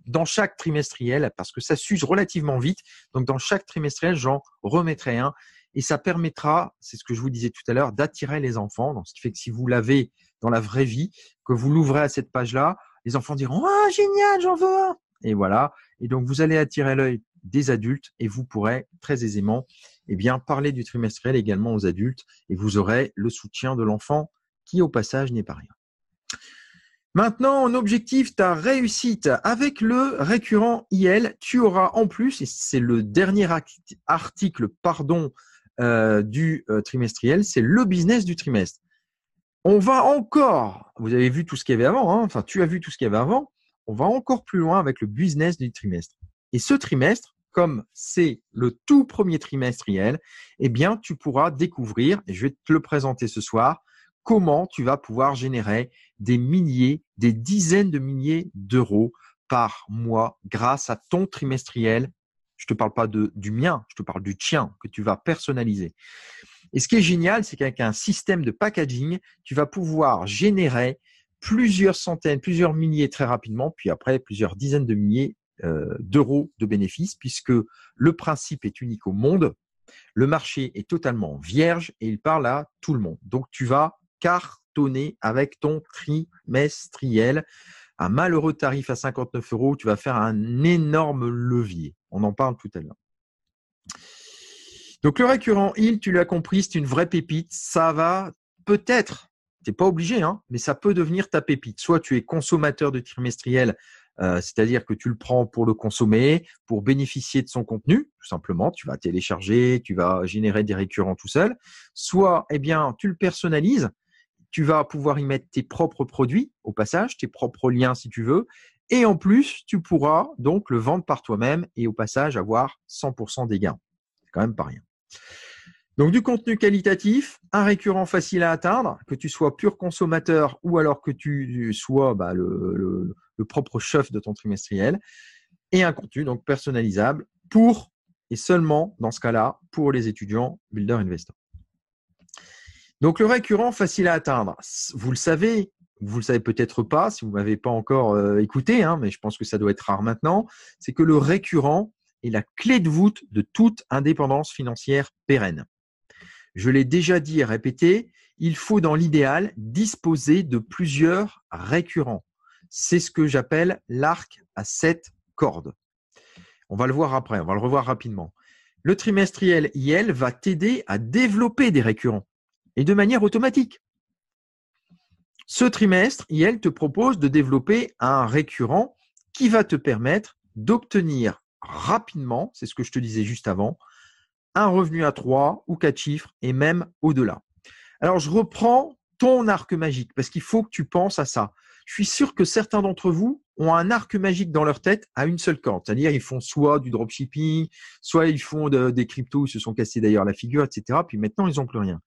dans chaque trimestriel, parce que ça s'use relativement vite, donc dans chaque trimestriel, j'en remettrai un. Et ça permettra, c'est ce que je vous disais tout à l'heure, d'attirer les enfants. Donc, ce qui fait que si vous l'avez dans la vraie vie, que vous l'ouvrez à cette page-là, les enfants diront « Ah, génial, j'en veux un !» Et voilà. Et donc, vous allez attirer l'œil des adultes et vous pourrez très aisément parler du trimestriel également aux adultes et vous aurez le soutien de l'enfant qui, au passage, n'est pas rien. Maintenant, on objective ta réussite. Avec le récurrent IL, tu auras en plus, et c'est le dernier article, du trimestriel, c'est le business du trimestre. On va encore, vous avez vu tout ce qu'il y avait avant, tu as vu tout ce qu'il y avait avant, on va encore plus loin avec le business du trimestre. Et ce trimestre, comme c'est le tout premier trimestriel, tu pourras découvrir, et je vais te le présenter ce soir, comment tu vas pouvoir générer des milliers, des dizaines de milliers d'euros par mois grâce à ton trimestriel. Je ne te parle pas du mien, je te parle du tien que tu vas personnaliser. Et ce qui est génial, c'est qu'avec un système de packaging, tu vas pouvoir générer plusieurs centaines, plusieurs milliers très rapidement, puis après plusieurs dizaines de milliers d'euros de bénéfices, puisque le principe est unique au monde, le marché est totalement vierge et il parle à tout le monde. Donc, tu vas cartonner avec ton trimestriel. Un malheureux tarif à 59 €, tu vas faire un énorme levier. On en parle tout à l'heure. Donc, le récurrent IL, tu l'as compris, c'est une vraie pépite. Ça va peut-être, tu n'es pas obligé, mais ça peut devenir ta pépite. Soit tu es consommateur de trimestriel, c'est-à-dire que tu le prends pour le consommer, pour bénéficier de son contenu, tout simplement. Tu vas télécharger, tu vas générer des récurrents tout seul. Soit, tu le personnalises. Tu vas pouvoir y mettre tes propres produits, au passage, tes propres liens si tu veux. Et en plus, tu pourras donc le vendre par toi-même et au passage avoir 100% des gains. C'est quand même pas rien. Donc, du contenu qualitatif, un récurrent facile à atteindre, que tu sois pur consommateur ou alors que tu sois le propre chef de ton trimestriel, et un contenu donc personnalisable pour et seulement dans ce cas-là pour les étudiants Builder Investor. Donc, le récurrent facile à atteindre, vous le savez peut-être pas si vous ne m'avez pas encore écouté, hein, mais je pense que ça doit être rare maintenant, c'est que le récurrent est la clé de voûte de toute indépendance financière pérenne. Je l'ai déjà dit et répété, il faut dans l'idéal disposer de plusieurs récurrents. C'est ce que j'appelle l'arc à 7 cordes. On va le voir après, on va le revoir rapidement. Le trimestriel IL va t'aider à développer des récurrents et de manière automatique. Ce trimestre, IL te propose de développer un récurrent qui va te permettre d'obtenir rapidement, c'est ce que je te disais juste avant, un revenu à 3 ou 4 chiffres et même au-delà. Alors, je reprends ton arc magique parce qu'il faut que tu penses à ça. Je suis sûr que certains d'entre vous ont un arc magique dans leur tête à une seule corde. C'est-à-dire, ils font soit du dropshipping, soit ils font des cryptos, ils se sont cassés d'ailleurs la figure, etc. Puis maintenant, ils n'ont plus rien.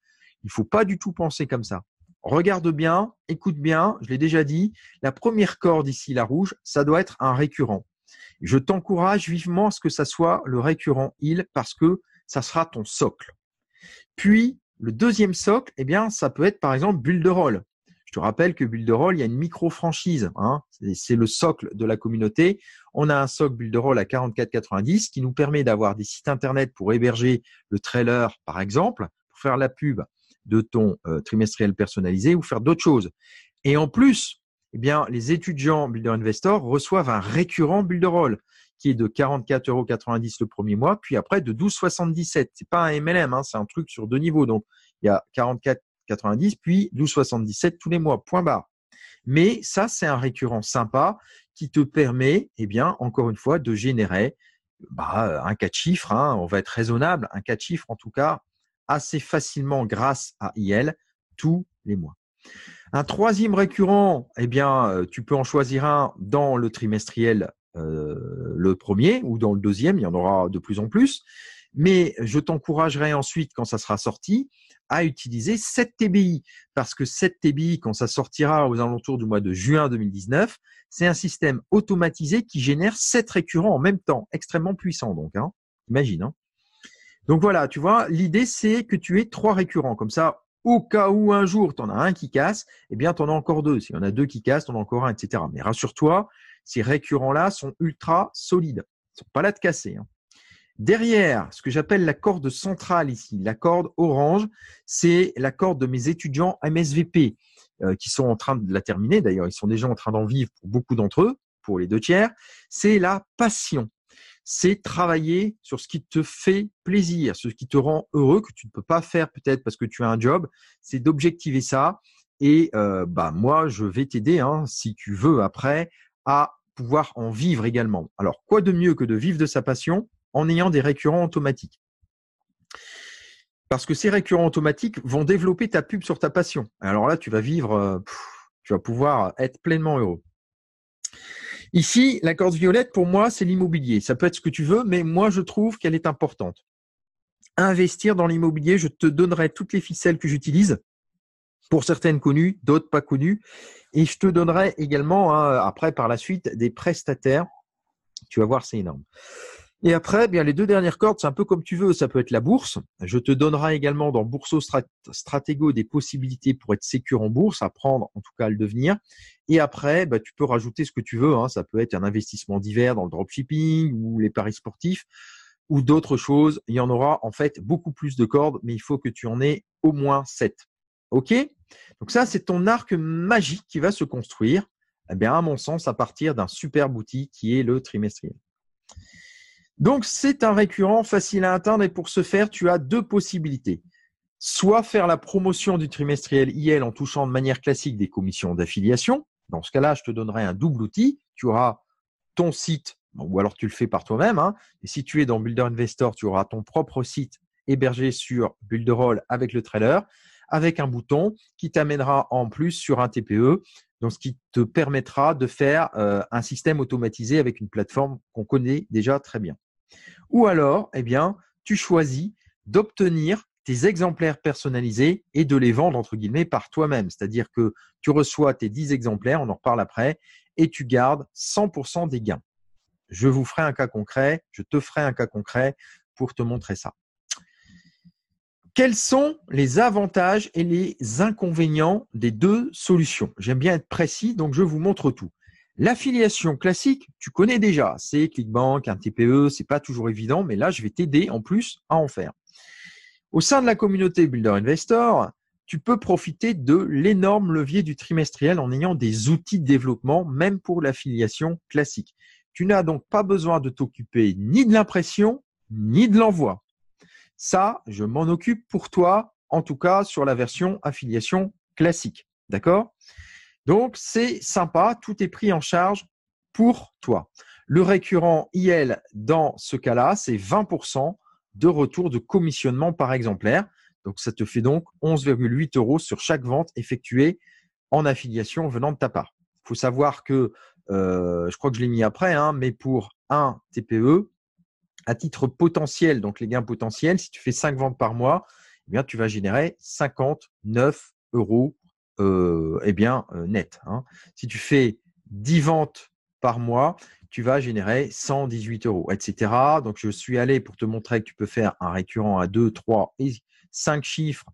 Il ne faut pas du tout penser comme ça. Regarde bien, écoute bien, je l'ai déjà dit, la première corde ici, la rouge, ça doit être un récurrent. Je t'encourage vivement à ce que ça soit le récurrent IL parce que ça sera ton socle. Puis, le deuxième socle, eh bien, ça peut être par exemple Builderall. Je te rappelle que Builderall, il y a une micro-franchise. Hein, c'est le socle de la communauté. On a un socle Builderall à 44,90 qui nous permet d'avoir des sites internet pour héberger le trailer, par exemple, pour faire la pub de ton trimestriel personnalisé ou faire d'autres choses. Et en plus, eh bien, les étudiants Builder Investor reçoivent un récurrent Builderall qui est de 44,90 € le premier mois, puis après de 12,77 €. C'est pas un MLM, hein, c'est un truc sur 2 niveaux. Donc, il y a 44,90 puis 12,77 tous les mois, point barre. Mais ça, c'est un récurrent sympa qui te permet, eh bien, encore une fois, de générer un 4 chiffres. Hein, on va être raisonnable, un 4 chiffres en tout cas, assez facilement grâce à IL tous les mois. Un troisième récurrent, eh bien, tu peux en choisir un dans le trimestriel, le premier ou dans le deuxième, il y en aura de plus en plus. Mais je t'encouragerai ensuite, quand ça sera sorti, à utiliser 7 TBI parce que 7 TBI, quand ça sortira aux alentours du mois de juin 2019, c'est un système automatisé qui génère 7 récurrents en même temps, extrêmement puissant donc. Hein. Imagine. Hein. Donc voilà, tu vois, l'idée c'est que tu aies 3 récurrents. Comme ça, au cas où un jour tu en as un qui casse, eh bien tu en as encore 2. S'il y en a 2 qui cassent, tu en as encore un, etc. Mais rassure-toi, ces récurrents-là sont ultra solides. Ils ne sont pas là de casser. Hein. Derrière, ce que j'appelle la corde centrale ici, la corde orange, c'est la corde de mes étudiants MSVP qui sont en train de la terminer. D'ailleurs, ils sont déjà en train d'en vivre pour beaucoup d'entre eux, pour les 2 tiers. C'est la passion. C'est travailler sur ce qui te fait plaisir, ce qui te rend heureux, que tu ne peux pas faire peut-être parce que tu as un job. C'est d'objectiver ça. Et moi, je vais t'aider, hein, si tu veux après, à pouvoir en vivre également. Alors, quoi de mieux que de vivre de sa passion en ayant des récurrents automatiques? Parce que ces récurrents automatiques vont développer ta pub sur ta passion. Alors là, tu vas vivre, tu vas pouvoir être pleinement heureux. Ici, la corde violette, pour moi, c'est l'immobilier. Ça peut être ce que tu veux, mais moi, je trouve qu'elle est importante. Investir dans l'immobilier, je te donnerai toutes les ficelles que j'utilise. Pour certaines connues, d'autres pas connues. Et je te donnerai également, après, par la suite, des prestataires. Tu vas voir, c'est énorme. Et après, bien les 2 dernières cordes, c'est un peu comme tu veux. Ça peut être la bourse. Je te donnerai également dans Bourso Stratego des possibilités pour être sécure en bourse, apprendre en tout cas à le devenir. Et après, tu peux rajouter ce que tu veux. Hein. Ça peut être un investissement divers dans le dropshipping ou les paris sportifs ou d'autres choses. Il y en aura en fait beaucoup plus de cordes, mais il faut que tu en aies au moins 7. OK? Donc ça, c'est ton arc magique qui va se construire, eh bien, à mon sens, à partir d'un superbe outil qui est le trimestriel. Donc, c'est un récurrent facile à atteindre et pour ce faire, tu as 2 possibilités. Soit faire la promotion du trimestriel IL en touchant de manière classique des commissions d'affiliation. Dans ce cas-là, je te donnerai un double outil. Tu auras ton site, ou alors tu le fais par toi-même. Hein. Et si tu es dans Builder Investor, tu auras ton propre site hébergé sur Builderall avec le trailer, avec un bouton qui t'amènera en plus sur un TPE, donc ce qui te permettra de faire un système automatisé avec une plateforme qu'on connaît déjà très bien. Ou alors, eh bien, tu choisis d'obtenir tes exemplaires personnalisés et de les vendre entre guillemets par toi-même. C'est-à-dire que tu reçois tes 10 exemplaires, on en reparle après, et tu gardes 100% des gains. Je vous ferai un cas concret, je te ferai un cas concret pour te montrer ça. Quels sont les avantages et les inconvénients des deux solutions? J'aime bien être précis, donc je vous montre tout. L'affiliation classique, tu connais déjà, c'est ClickBank, un TPE, c'est pas toujours évident, mais là, je vais t'aider en plus à en faire. Au sein de la communauté Builder Investor, tu peux profiter de l'énorme levier du trimestriel en ayant des outils de développement, même pour l'affiliation classique. Tu n'as donc pas besoin de t'occuper ni de l'impression, ni de l'envoi. Ça, je m'en occupe pour toi, en tout cas sur la version affiliation classique. D'accord? Donc, c'est sympa, tout est pris en charge pour toi. Le récurrent IL, dans ce cas-là, c'est 20% de retour de commissionnement par exemplaire. Donc, ça te fait donc 11,8 € sur chaque vente effectuée en affiliation venant de ta part. Il faut savoir que, je crois que je l'ai mis après, mais pour un TPE, à titre potentiel, donc les gains potentiels, si tu fais 5 ventes par mois, eh bien, tu vas générer 59 € net. Si tu fais 10 ventes par mois, tu vas générer 118 €, etc. Donc, je suis allé pour te montrer que tu peux faire un récurrent à 2, 3 et 5 chiffres.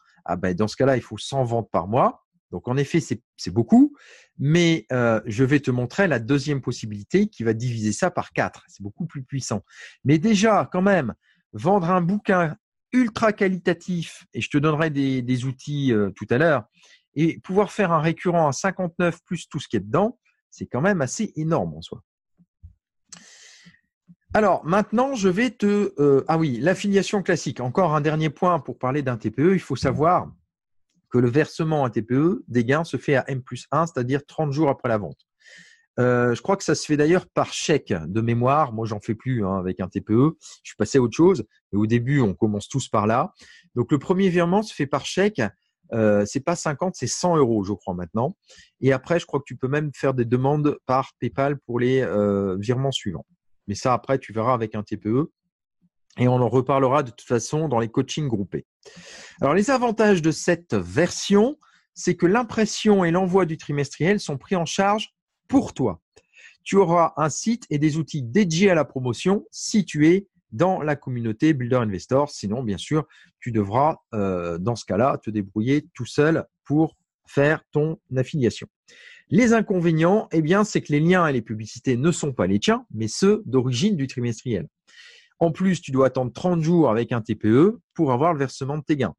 Dans ce cas-là, il faut 100 ventes par mois. Donc, en effet, c'est beaucoup, mais je vais te montrer la deuxième possibilité qui va diviser ça par 4. C'est beaucoup plus puissant. Mais déjà, quand même, vendre un bouquin ultra qualitatif, et je te donnerai des outils tout à l'heure, et pouvoir faire un récurrent à 59 plus tout ce qui est dedans, c'est quand même assez énorme en soi. Alors, maintenant, je vais te… l'affiliation classique. Encore un dernier point pour parler d'un TPE. Il faut savoir que le versement à TPE des gains se fait à M+1, c'est-à-dire 30 jours après la vente. Je crois que ça se fait d'ailleurs par chèque de mémoire. Moi, j'en fais plus avec un TPE. Je suis passé à autre chose. Et au début, on commence tous par là. Donc, le premier virement se fait par chèque. C'est pas 50, c'est 100 €, je crois, maintenant. Et après, je crois que tu peux même faire des demandes par PayPal pour les virements suivants. Mais ça, après, tu verras avec un TPE. Et on en reparlera de toute façon dans les coachings groupés. Alors, les avantages de cette version, c'est que l'impression et l'envoi du trimestriel sont pris en charge pour toi. Tu auras un site et des outils dédiés à la promotion si tu es dans la communauté Builder Investor. Sinon, bien sûr, tu devras, dans ce cas-là, te débrouiller tout seul pour faire ton affiliation. Les inconvénients, c'est que les liens et les publicités ne sont pas les tiens, mais ceux d'origine du trimestriel. En plus, tu dois attendre 30 jours avec un TPE pour avoir le versement de tes gains.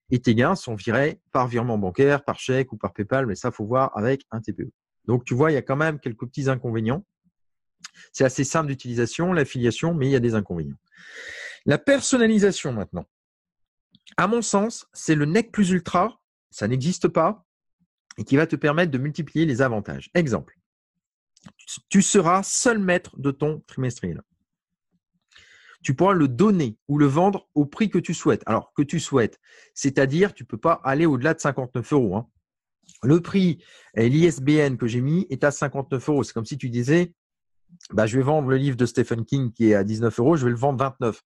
Et tes gains sont virés par virement bancaire, par chèque ou par PayPal, mais ça, il faut voir avec un TPE. Donc, tu vois, il y a quand même quelques petits inconvénients. C'est assez simple d'utilisation, l'affiliation, mais il y a des inconvénients. La personnalisation maintenant. À mon sens, c'est le nec plus ultra, ça n'existe pas, et qui va te permettre de multiplier les avantages. Exemple, tu seras seul maître de ton trimestriel. Tu pourras le donner ou le vendre au prix que tu souhaites. Alors, que tu souhaites, c'est-à-dire tu ne peux pas aller au-delà de 59 €. Le prix, l'ISBN que j'ai mis est à 59 €. C'est comme si tu disais, je vais vendre le livre de Stephen King qui est à 19 €, je vais le vendre 29.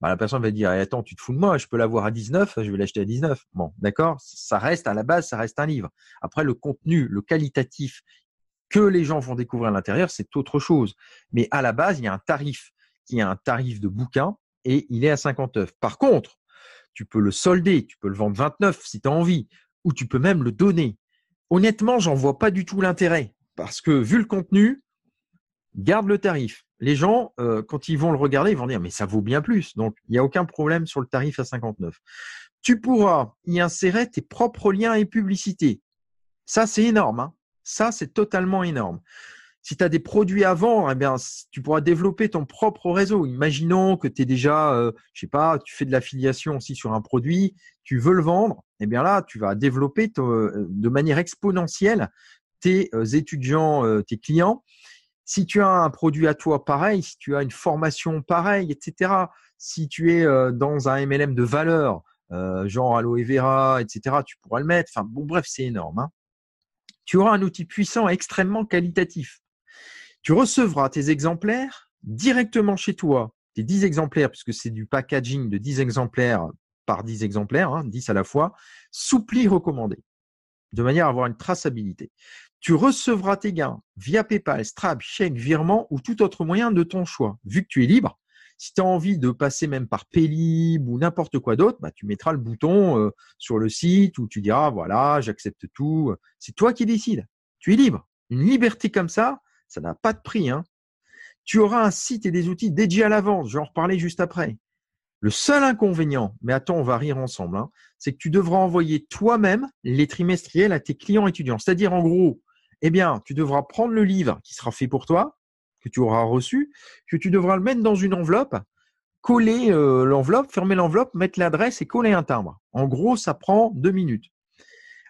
La personne va dire, attends, tu te fous de moi, je peux l'avoir à 19, je vais l'acheter à 19. Bon, d'accord, ça reste à la base, ça reste un livre. Après, le contenu, le qualitatif que les gens vont découvrir à l'intérieur, c'est autre chose. Mais à la base, il y a un tarif qui est un tarif de bouquin et il est à 59. Par contre, tu peux le solder, tu peux le vendre 29 si tu as envie, ou tu peux même le donner. Honnêtement, j'en vois pas du tout l'intérêt parce que vu le contenu, garde le tarif. Les gens, quand ils vont le regarder, ils vont dire mais ça vaut bien plus. Donc, il n'y a aucun problème sur le tarif à 59. Tu pourras y insérer tes propres liens et publicités. Ça, c'est énorme. Ça, c'est totalement énorme. Si tu as des produits à vendre, tu pourras développer ton propre réseau. Imaginons que tu es déjà, tu fais de l'affiliation aussi sur un produit, tu veux le vendre, là, tu vas développer de manière exponentielle tes étudiants, tes clients. Si tu as un produit à toi pareil, si tu as une formation pareille, etc., si tu es dans un MLM de valeur, genre Aloe Vera, etc., tu pourras le mettre. Enfin, bon, bref, c'est énorme. Tu auras un outil puissant et extrêmement qualitatif. Tu recevras tes exemplaires directement chez toi, tes 10 exemplaires, puisque c'est du packaging de 10 exemplaires par 10 exemplaires, 10 à la fois, sous pli recommandé, de manière à avoir une traçabilité. Tu recevras tes gains via PayPal, Stripe, chèque, virement ou tout autre moyen de ton choix. Vu que tu es libre, Si tu as envie de passer même par Paylib ou n'importe quoi d'autre, bah, tu mettras le bouton sur le site où tu diras, voilà, j'accepte tout. C'est toi qui décides. Tu es libre. Une liberté comme ça n'a pas de prix, hein. Tu auras un site et des outils dédiés à la vente. Je vais en reparler juste après. Le seul inconvénient, mais attends, on va rire ensemble, hein, c'est que tu devras envoyer toi-même les trimestriels à tes clients étudiants. C'est-à-dire, en gros, eh bien, tu devras prendre le livre qui sera fait pour toi, que tu auras reçu, que tu devras le mettre dans une enveloppe, coller l'enveloppe, fermer l'enveloppe, mettre l'adresse et coller un timbre. En gros, ça prend 2 minutes.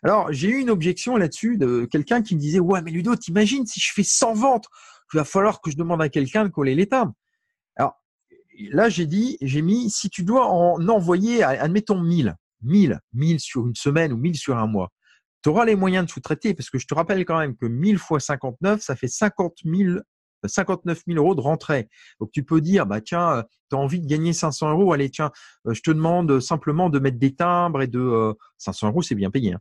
Alors, j'ai eu une objection là-dessus de quelqu'un qui me disait « Ouais, mais Ludo, t'imagines si je fais 100 ventes, il va falloir que je demande à quelqu'un de coller les timbres. » Alors, là, j'ai mis, si tu dois en envoyer, admettons 1000 sur une semaine ou 1000 sur un mois, tu auras les moyens de sous-traiter parce que je te rappelle quand même que 1000 fois 59, ça fait 59 000 euros de rentrée. Donc, tu peux dire, bah tiens, tu as envie de gagner 500 euros, allez, tiens, je te demande simplement de mettre des timbres et de 500 euros, c'est bien payé,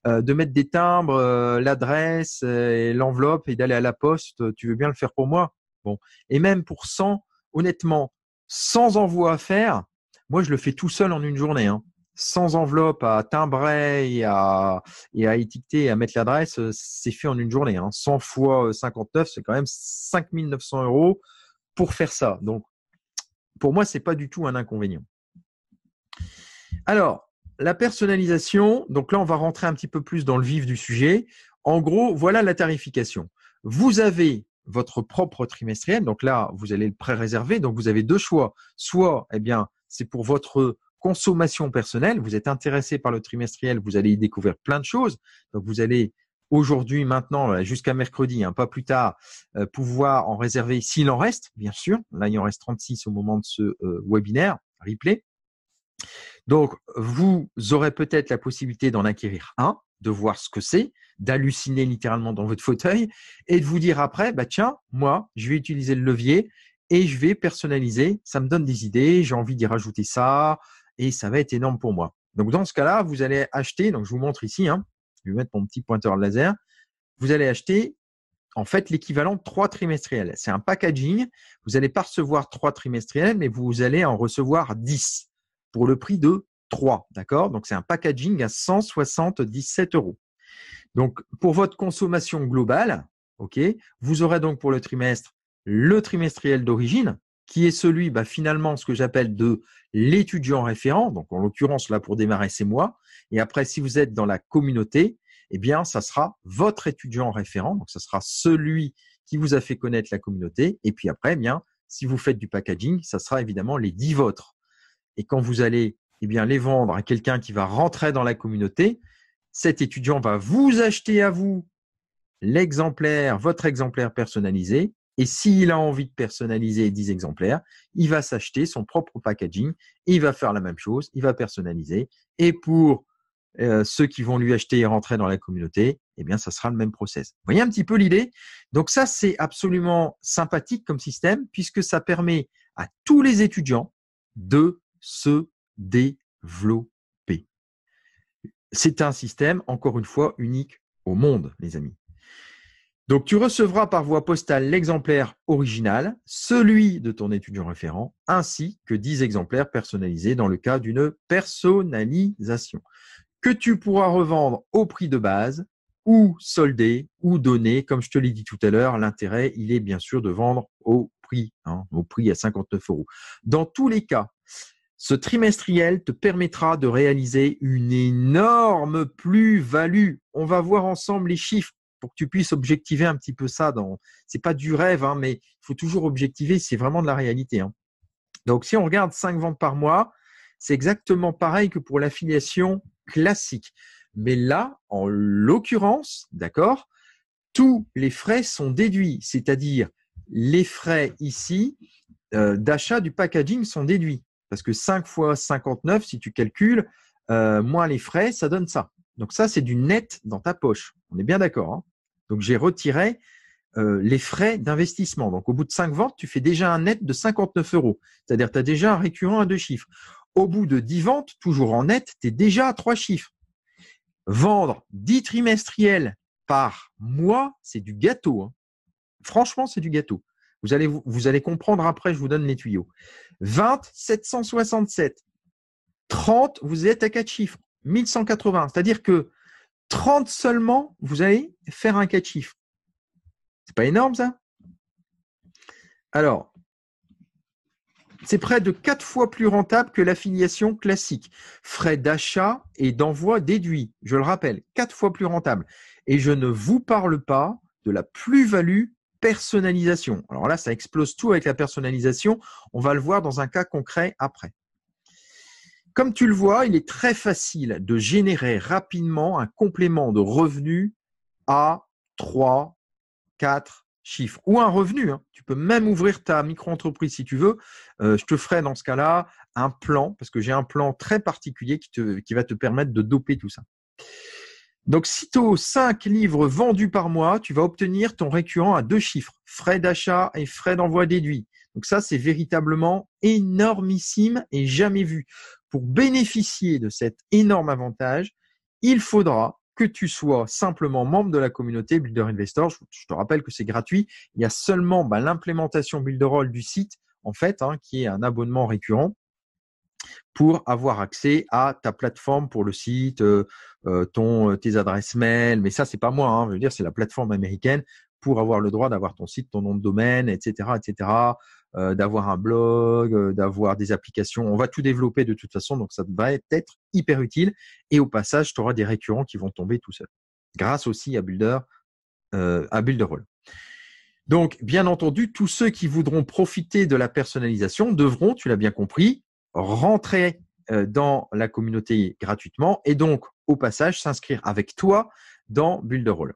hein, de mettre des timbres, l'adresse, et l'enveloppe et d'aller à la poste. Tu veux bien le faire pour moi? Bon, et même pour 100, honnêtement, sans envoi à faire, moi, je le fais tout seul en une journée, hein. Sans enveloppe à timbrer et à étiqueter et à mettre l'adresse, c'est fait en une journée, hein. 100 fois 59, c'est quand même 5 900 euros pour faire ça. Donc, pour moi, c'est pas du tout un inconvénient. Alors, la personnalisation, donc là, on va rentrer un petit peu plus dans le vif du sujet. En gros, voilà la tarification. Vous avez votre propre trimestriel. Donc là, vous allez le pré-réserver. Donc, vous avez deux choix. Soit, eh bien, c'est pour votre consommation personnelle. Vous êtes intéressé par le trimestriel, vous allez y découvrir plein de choses. Donc, vous allez aujourd'hui, maintenant, jusqu'à mercredi, hein, pas plus tard, pouvoir en réserver s'il en reste, bien sûr. Là, il en reste 36 au moment de ce webinaire replay. Donc, vous aurez peut-être la possibilité d'en acquérir un, de voir ce que c'est, d'halluciner littéralement dans votre fauteuil et de vous dire après, bah tiens, moi, je vais utiliser le levier et je vais personnaliser. Ça me donne des idées, j'ai envie d'y rajouter ça et ça va être énorme pour moi. Donc, dans ce cas-là, vous allez acheter, donc je vous montre ici, hein, je vais mettre mon petit pointeur laser, vous allez acheter en fait l'équivalent de 3 trimestriels. C'est un packaging, vous n'allez pas recevoir 3 trimestriels, mais vous allez en recevoir 10 pour le prix de 3, d'accord? Donc, c'est un packaging à 177 euros. Donc, pour votre consommation globale, ok, vous aurez donc pour le trimestre le trimestriel d'origine, qui est celui, bah, finalement, ce que j'appelle de l'étudiant référent. Donc, en l'occurrence, là, pour démarrer, c'est moi. Et après, si vous êtes dans la communauté, eh bien, ça sera votre étudiant référent. Donc, ça sera celui qui vous a fait connaître la communauté. Et puis après, eh bien, si vous faites du packaging, ça sera évidemment les 10 vôtres. Et quand vous allez eh bien, les vendre à quelqu'un qui va rentrer dans la communauté, cet étudiant va vous acheter à vous l'exemplaire, votre exemplaire personnalisé. Et s'il a envie de personnaliser 10 exemplaires, il va s'acheter son propre packaging et il va faire la même chose, il va personnaliser. Et pour ceux qui vont lui acheter et rentrer dans la communauté, eh bien, ça sera le même process. Vous voyez un petit peu l'idée? Donc ça, c'est absolument sympathique comme système puisque ça permet à tous les étudiants de se développer. C'est un système, encore une fois, unique au monde, les amis. Donc, tu recevras par voie postale l'exemplaire original, celui de ton étudiant référent, ainsi que 10 exemplaires personnalisés dans le cas d'une personnalisation, que tu pourras revendre au prix de base ou solder ou donner. Comme je te l'ai dit tout à l'heure, l'intérêt, il est bien sûr de vendre au prix à 59 euros. Dans tous les cas, ce trimestriel te permettra de réaliser une énorme plus-value. On va voir ensemble les chiffres pour que tu puisses objectiver un petit peu ça. C'est pas du rêve, hein, mais il faut toujours objectiver, c'est vraiment de la réalité, hein. Donc, si on regarde 5 ventes par mois, c'est exactement pareil que pour l'affiliation classique. Mais là, en l'occurrence, d'accord, tous les frais sont déduits, c'est-à-dire les frais ici d'achat du packaging sont déduits. Parce que 5 fois 59, si tu calcules, moins les frais, ça donne ça. Donc ça, c'est du net dans ta poche. On est bien d'accord, hein? Donc j'ai retiré les frais d'investissement. Donc au bout de 5 ventes, tu fais déjà un net de 59 euros. C'est-à-dire que tu as déjà un récurrent à 2 chiffres. Au bout de 10 ventes, toujours en net, tu es déjà à 3 chiffres. Vendre 10 trimestriels par mois, c'est du gâteau, hein. Franchement, c'est du gâteau. Vous allez comprendre après, je vous donne les tuyaux. 20, 767. 30, vous êtes à 4 chiffres. 1180. C'est-à-dire que 30 seulement, vous allez faire un 4 chiffres. C'est pas énorme, ça? Alors, c'est près de 4 fois plus rentable que l'affiliation classique. Frais d'achat et d'envoi déduits. Je le rappelle, 4 fois plus rentable. Et je ne vous parle pas de la plus-value personnalisation. Alors là, ça explose tout avec la personnalisation. On va le voir dans un cas concret après. Comme tu le vois, il est très facile de générer rapidement un complément de revenu à 3, 4 chiffres ou un revenu. Tu peux même ouvrir ta micro-entreprise si tu veux. Je te ferai dans ce cas-là un plan parce que j'ai un plan très particulier qui va te permettre de doper tout ça. Donc, si tu as 5 livres vendus par mois, tu vas obtenir ton récurrent à 2 chiffres, frais d'achat et frais d'envoi déduits. Donc ça, c'est véritablement énormissime et jamais vu. Pour bénéficier de cet énorme avantage, il faudra que tu sois simplement membre de la communauté Builder Investor. Je te rappelle que c'est gratuit. Il y a seulement l'implémentation Builderall du site, en fait, qui est un abonnement récurrent pour avoir accès à ta plateforme pour le site, tes adresses mail. Mais ça, c'est pas moi. Je veux dire, c'est la plateforme américaine pour avoir le droit d'avoir ton site, ton nom de domaine, etc., d'avoir un blog, d'avoir des applications. On va tout développer de toute façon, donc ça va être hyper utile. Et au passage, tu auras des récurrents qui vont tomber tout seuls, grâce aussi à Builderall. Donc, bien entendu, tous ceux qui voudront profiter de la personnalisation devront, tu l'as bien compris, rentrer dans la communauté gratuitement et donc, au passage, s'inscrire avec toi dans Builderall.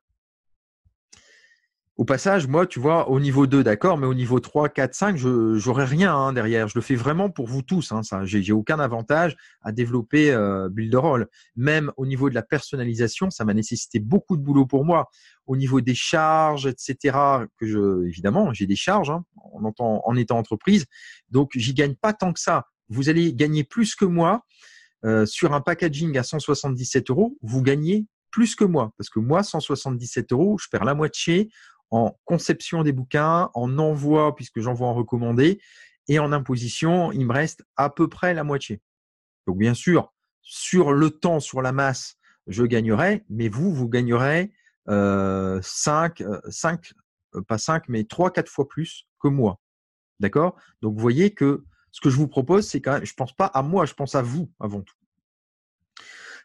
Au passage, moi, tu vois, au niveau 2, d'accord, mais au niveau 3, 4, 5, je n'aurai rien derrière. Je le fais vraiment pour vous tous. Ça, j'ai aucun avantage à développer Builderall. Même au niveau de la personnalisation, ça m'a nécessité beaucoup de boulot pour moi. Au niveau des charges, etc., évidemment, j'ai des charges en étant entreprise. Donc, j'y gagne pas tant que ça. Vous allez gagner plus que moi sur un packaging à 177 €. Vous gagnez plus que moi parce que moi, 177 €, je perds la moitié en conception des bouquins, en envoi, puisque j'envoie en recommandé, et en imposition, il me reste à peu près la moitié. Donc, bien sûr, sur le temps, sur la masse, je gagnerai, mais vous gagnerez 3, 4 fois plus que moi. D'accord? Donc, vous voyez que ce que je vous propose, c'est quand même, je ne pense pas à moi, je pense à vous avant tout.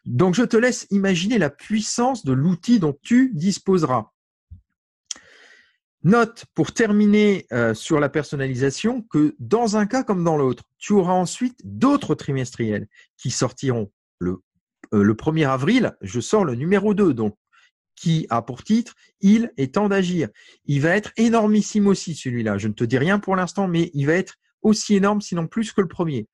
Donc, je te laisse imaginer la puissance de l'outil dont tu disposeras. Note pour terminer sur la personnalisation que dans un cas comme dans l'autre, tu auras ensuite d'autres trimestriels qui sortiront. Le 1er avril, je sors le numéro 2, donc qui a pour titre « Il est temps d'agir ». Il va être énormissime aussi celui-là. Je ne te dis rien pour l'instant, mais il va être aussi énorme, sinon plus que le premier.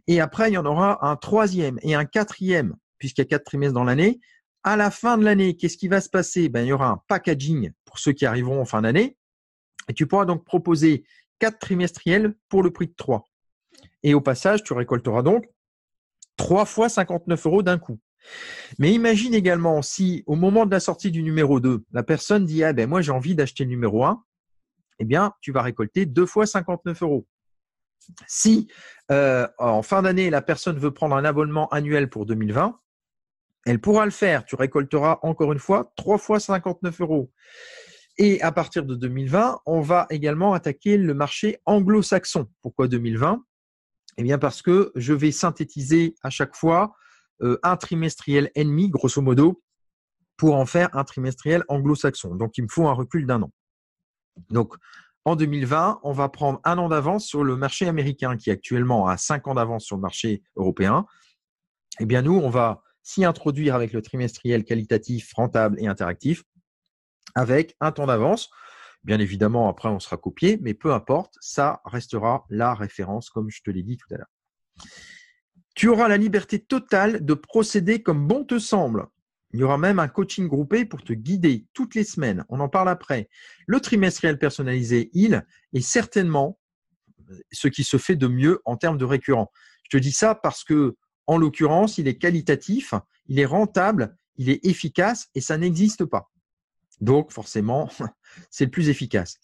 Et après, il y en aura un 3e et un 4e, puisqu'il y a 4 trimestres dans l'année. À la fin de l'année, qu'est-ce qui va se passer? Il y aura un packaging pour ceux qui arriveront en fin d'année. Et tu pourras donc proposer 4 trimestriels pour le prix de 3. Et au passage, tu récolteras donc 3 fois 59 € d'un coup. Mais imagine également si au moment de la sortie du numéro 2, la personne dit « moi j'ai envie d'acheter le numéro 1 », eh bien, tu vas récolter 2 fois 59 €. Si en fin d'année, la personne veut prendre un abonnement annuel pour 2020, elle pourra le faire. Tu récolteras encore une fois 3 fois 59 €. Et à partir de 2020, on va également attaquer le marché anglo-saxon. Pourquoi 2020? Eh bien parce que je vais synthétiser à chaque fois un trimestriel ennemi, grosso modo, pour en faire un trimestriel anglo-saxon. Donc, il me faut un recul d'1 an. Donc, en 2020, on va prendre 1 an d'avance sur le marché américain qui actuellement a 5 ans d'avance sur le marché européen. Eh bien, nous, on va s'y introduire avec le trimestriel qualitatif, rentable et interactif avec un temps d'avance. Bien évidemment, après, on sera copié, mais peu importe, ça restera la référence, comme je te l'ai dit tout à l'heure. Tu auras la liberté totale de procéder comme bon te semble. Il y aura même un coaching groupé pour te guider toutes les semaines. On en parle après. Le trimestriel personnalisé, il est certainement ce qui se fait de mieux en termes de récurrent. Je te dis ça parce que, en l'occurrence, il est qualitatif, il est rentable, il est efficace et ça n'existe pas. Donc, forcément, c'est le plus efficace.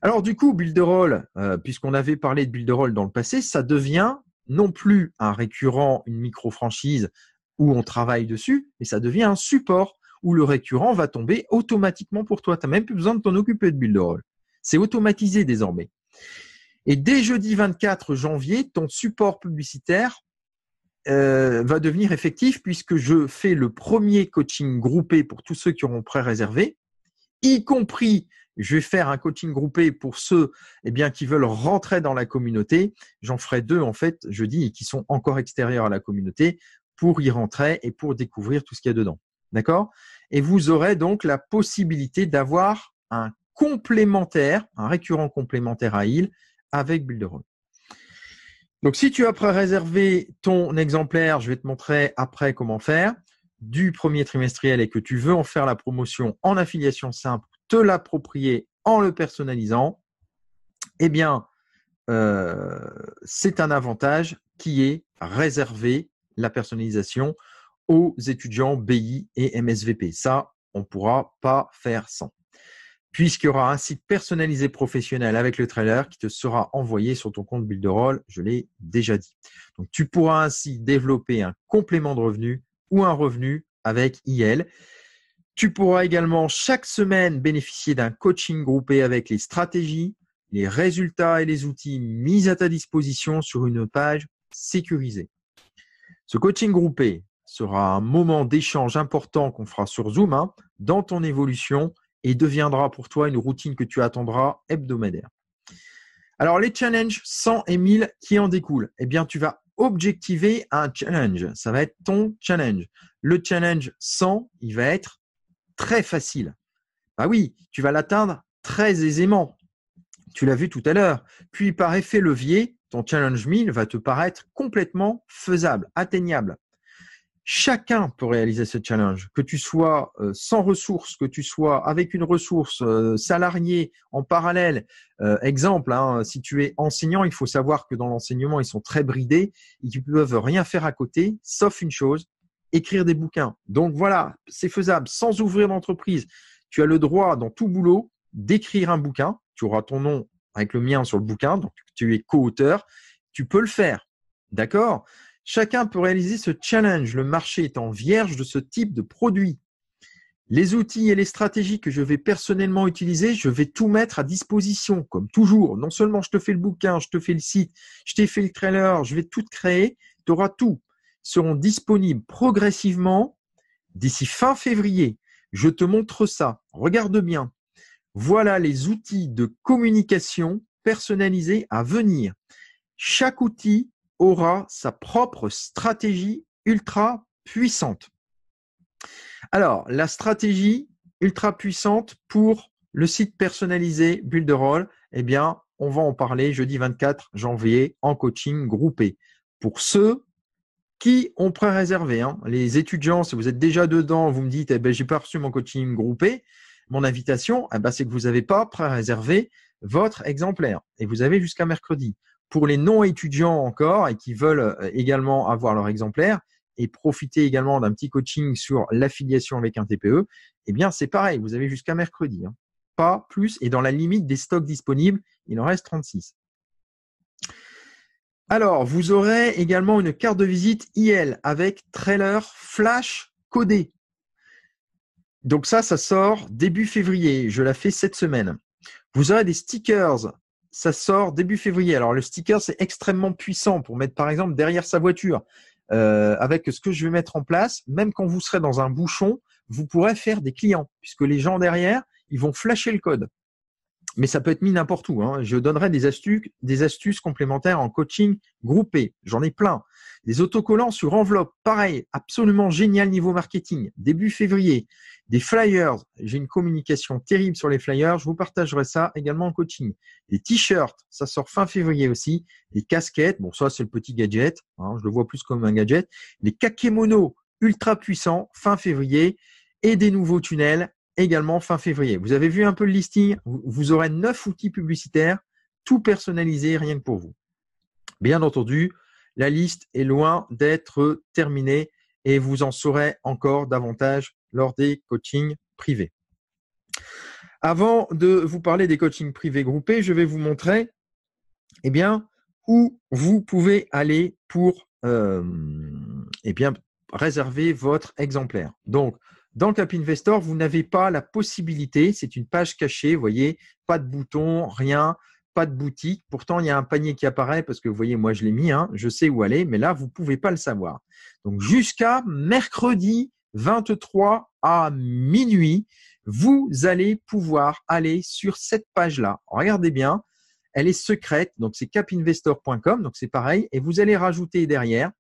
Alors, du coup, Builderall, puisqu'on avait parlé de Builderall dans le passé, ça devient non plus un récurrent, une micro-franchise où on travaille dessus, mais ça devient un support où le récurrent va tomber automatiquement pour toi. Tu n'as même plus besoin de t'en occuper de Builderall. C'est automatisé désormais. Et dès jeudi 24 janvier, ton support publicitaire va devenir effectif puisque je fais le premier coaching groupé pour tous ceux qui auront pré-réservé, y compris je vais faire un coaching groupé pour ceux qui veulent rentrer dans la communauté. J'en ferai 2 en fait jeudi et qui sont encore extérieurs à la communauté pour y rentrer et pour découvrir tout ce qu'il y a dedans. D'accord? Et vous aurez donc la possibilité d'avoir un complémentaire, un récurrent complémentaire à IL avec Builderall. Donc, si tu as pré-réservé ton exemplaire, je vais te montrer après comment faire du premier trimestriel et que tu veux en faire la promotion en affiliation simple, te l'approprier en le personnalisant, c'est un avantage qui est réservé, la personnalisation, aux étudiants BI et MSVP. Ça, on ne pourra pas faire sans. Puisqu'il y aura un site personnalisé professionnel avec le trailer qui te sera envoyé sur ton compte Builderall, je l'ai déjà dit. Donc, tu pourras ainsi développer un complément de revenu ou un revenu avec IL. Tu pourras également chaque semaine bénéficier d'un coaching groupé avec les stratégies, les résultats et les outils mis à ta disposition sur une page sécurisée. Ce coaching groupé sera un moment d'échange important qu'on fera sur Zoom dans ton évolution et deviendra pour toi une routine que tu attendras hebdomadaire. Alors, les challenges 100 et 1000 qui en découlent, tu vas objectiver un challenge. Ça va être ton challenge. Le challenge 100, il va être très facile. Ah oui, tu vas l'atteindre très aisément. Tu l'as vu tout à l'heure. Puis, par effet levier, ton challenge 1000 va te paraître complètement faisable, atteignable. Chacun peut réaliser ce challenge, que tu sois sans ressources, que tu sois avec une ressource salariée en parallèle. Exemple, si tu es enseignant, il faut savoir que dans l'enseignement, ils sont très bridés et qu'ils ne peuvent rien faire à côté, sauf une chose, écrire des bouquins. Donc voilà, c'est faisable. Sans ouvrir d'entreprise, tu as le droit dans tout boulot d'écrire un bouquin. Tu auras ton nom avec le mien sur le bouquin, donc tu es co-auteur. Tu peux le faire, d'accord ? Chacun peut réaliser ce challenge, le marché étant vierge de ce type de produit. Les outils et les stratégies que je vais personnellement utiliser, je vais tout mettre à disposition, comme toujours. Non seulement je te fais le bouquin, je te fais le site, je t'ai fait le trailer, je vais tout créer, tu auras tout. Ils seront disponibles progressivement d'ici fin février. Je te montre ça. Regarde bien. Voilà les outils de communication personnalisés à venir. Chaque outil aura sa propre stratégie ultra puissante. Alors, la stratégie ultra puissante pour le site personnalisé Builderall, on va en parler jeudi 24 janvier en coaching groupé. Pour ceux qui ont pré-réservé, les étudiants, si vous êtes déjà dedans, vous me dites, j'ai pas reçu mon coaching groupé, mon invitation, c'est que vous n'avez pas pré-réservé votre exemplaire et vous avez jusqu'à mercredi. Pour les non-étudiants encore et qui veulent également avoir leur exemplaire et profiter également d'un petit coaching sur l'affiliation avec un TPE, c'est pareil, vous avez jusqu'à mercredi. Pas plus et dans la limite des stocks disponibles, il en reste 36. Alors, vous aurez également une carte de visite IL avec trailer flash codé. Donc ça sort début février. Je la fais cette semaine. Vous aurez des stickers. Ça sort début février. Alors, le sticker, c'est extrêmement puissant pour mettre, par exemple, derrière sa voiture. Avec ce que je vais mettre en place, même quand vous serez dans un bouchon, vous pourrez faire des clients puisque les gens derrière, ils vont flasher le code. Mais ça peut être mis n'importe où. Je donnerai des astuces complémentaires en coaching groupé. J'en ai plein. Des autocollants sur enveloppe, pareil, absolument génial niveau marketing. Début février. Des flyers. J'ai une communication terrible sur les flyers. Je vous partagerai ça également en coaching. Des t-shirts. Ça sort fin février aussi. Des casquettes. Bon, ça, c'est le petit gadget. Je le vois plus comme un gadget. Les kakémonos ultra puissants fin février. Et des nouveaux tunnels également fin février. Vous avez vu un peu le listing, vous aurez 9 outils publicitaires, tout personnalisé rien que pour vous. Bien entendu, la liste est loin d'être terminée et vous en saurez encore davantage lors des coachings privés. Avant de vous parler des coachings privés groupés, je vais vous montrer eh bien, où vous pouvez aller pour eh bien, réserver votre exemplaire. Donc, dans Cap Investor, vous n'avez pas la possibilité, c'est une page cachée, vous voyez, pas de bouton, rien, pas de boutique. Pourtant, il y a un panier qui apparaît parce que vous voyez, moi je l'ai mis, hein, je sais où aller, mais là, vous ne pouvez pas le savoir. Donc, jusqu'à mercredi 23 à minuit, vous allez pouvoir aller sur cette page-là. Regardez bien, elle est secrète, donc c'est capinvestor.com, donc c'est pareil, et vous allez rajouter derrière,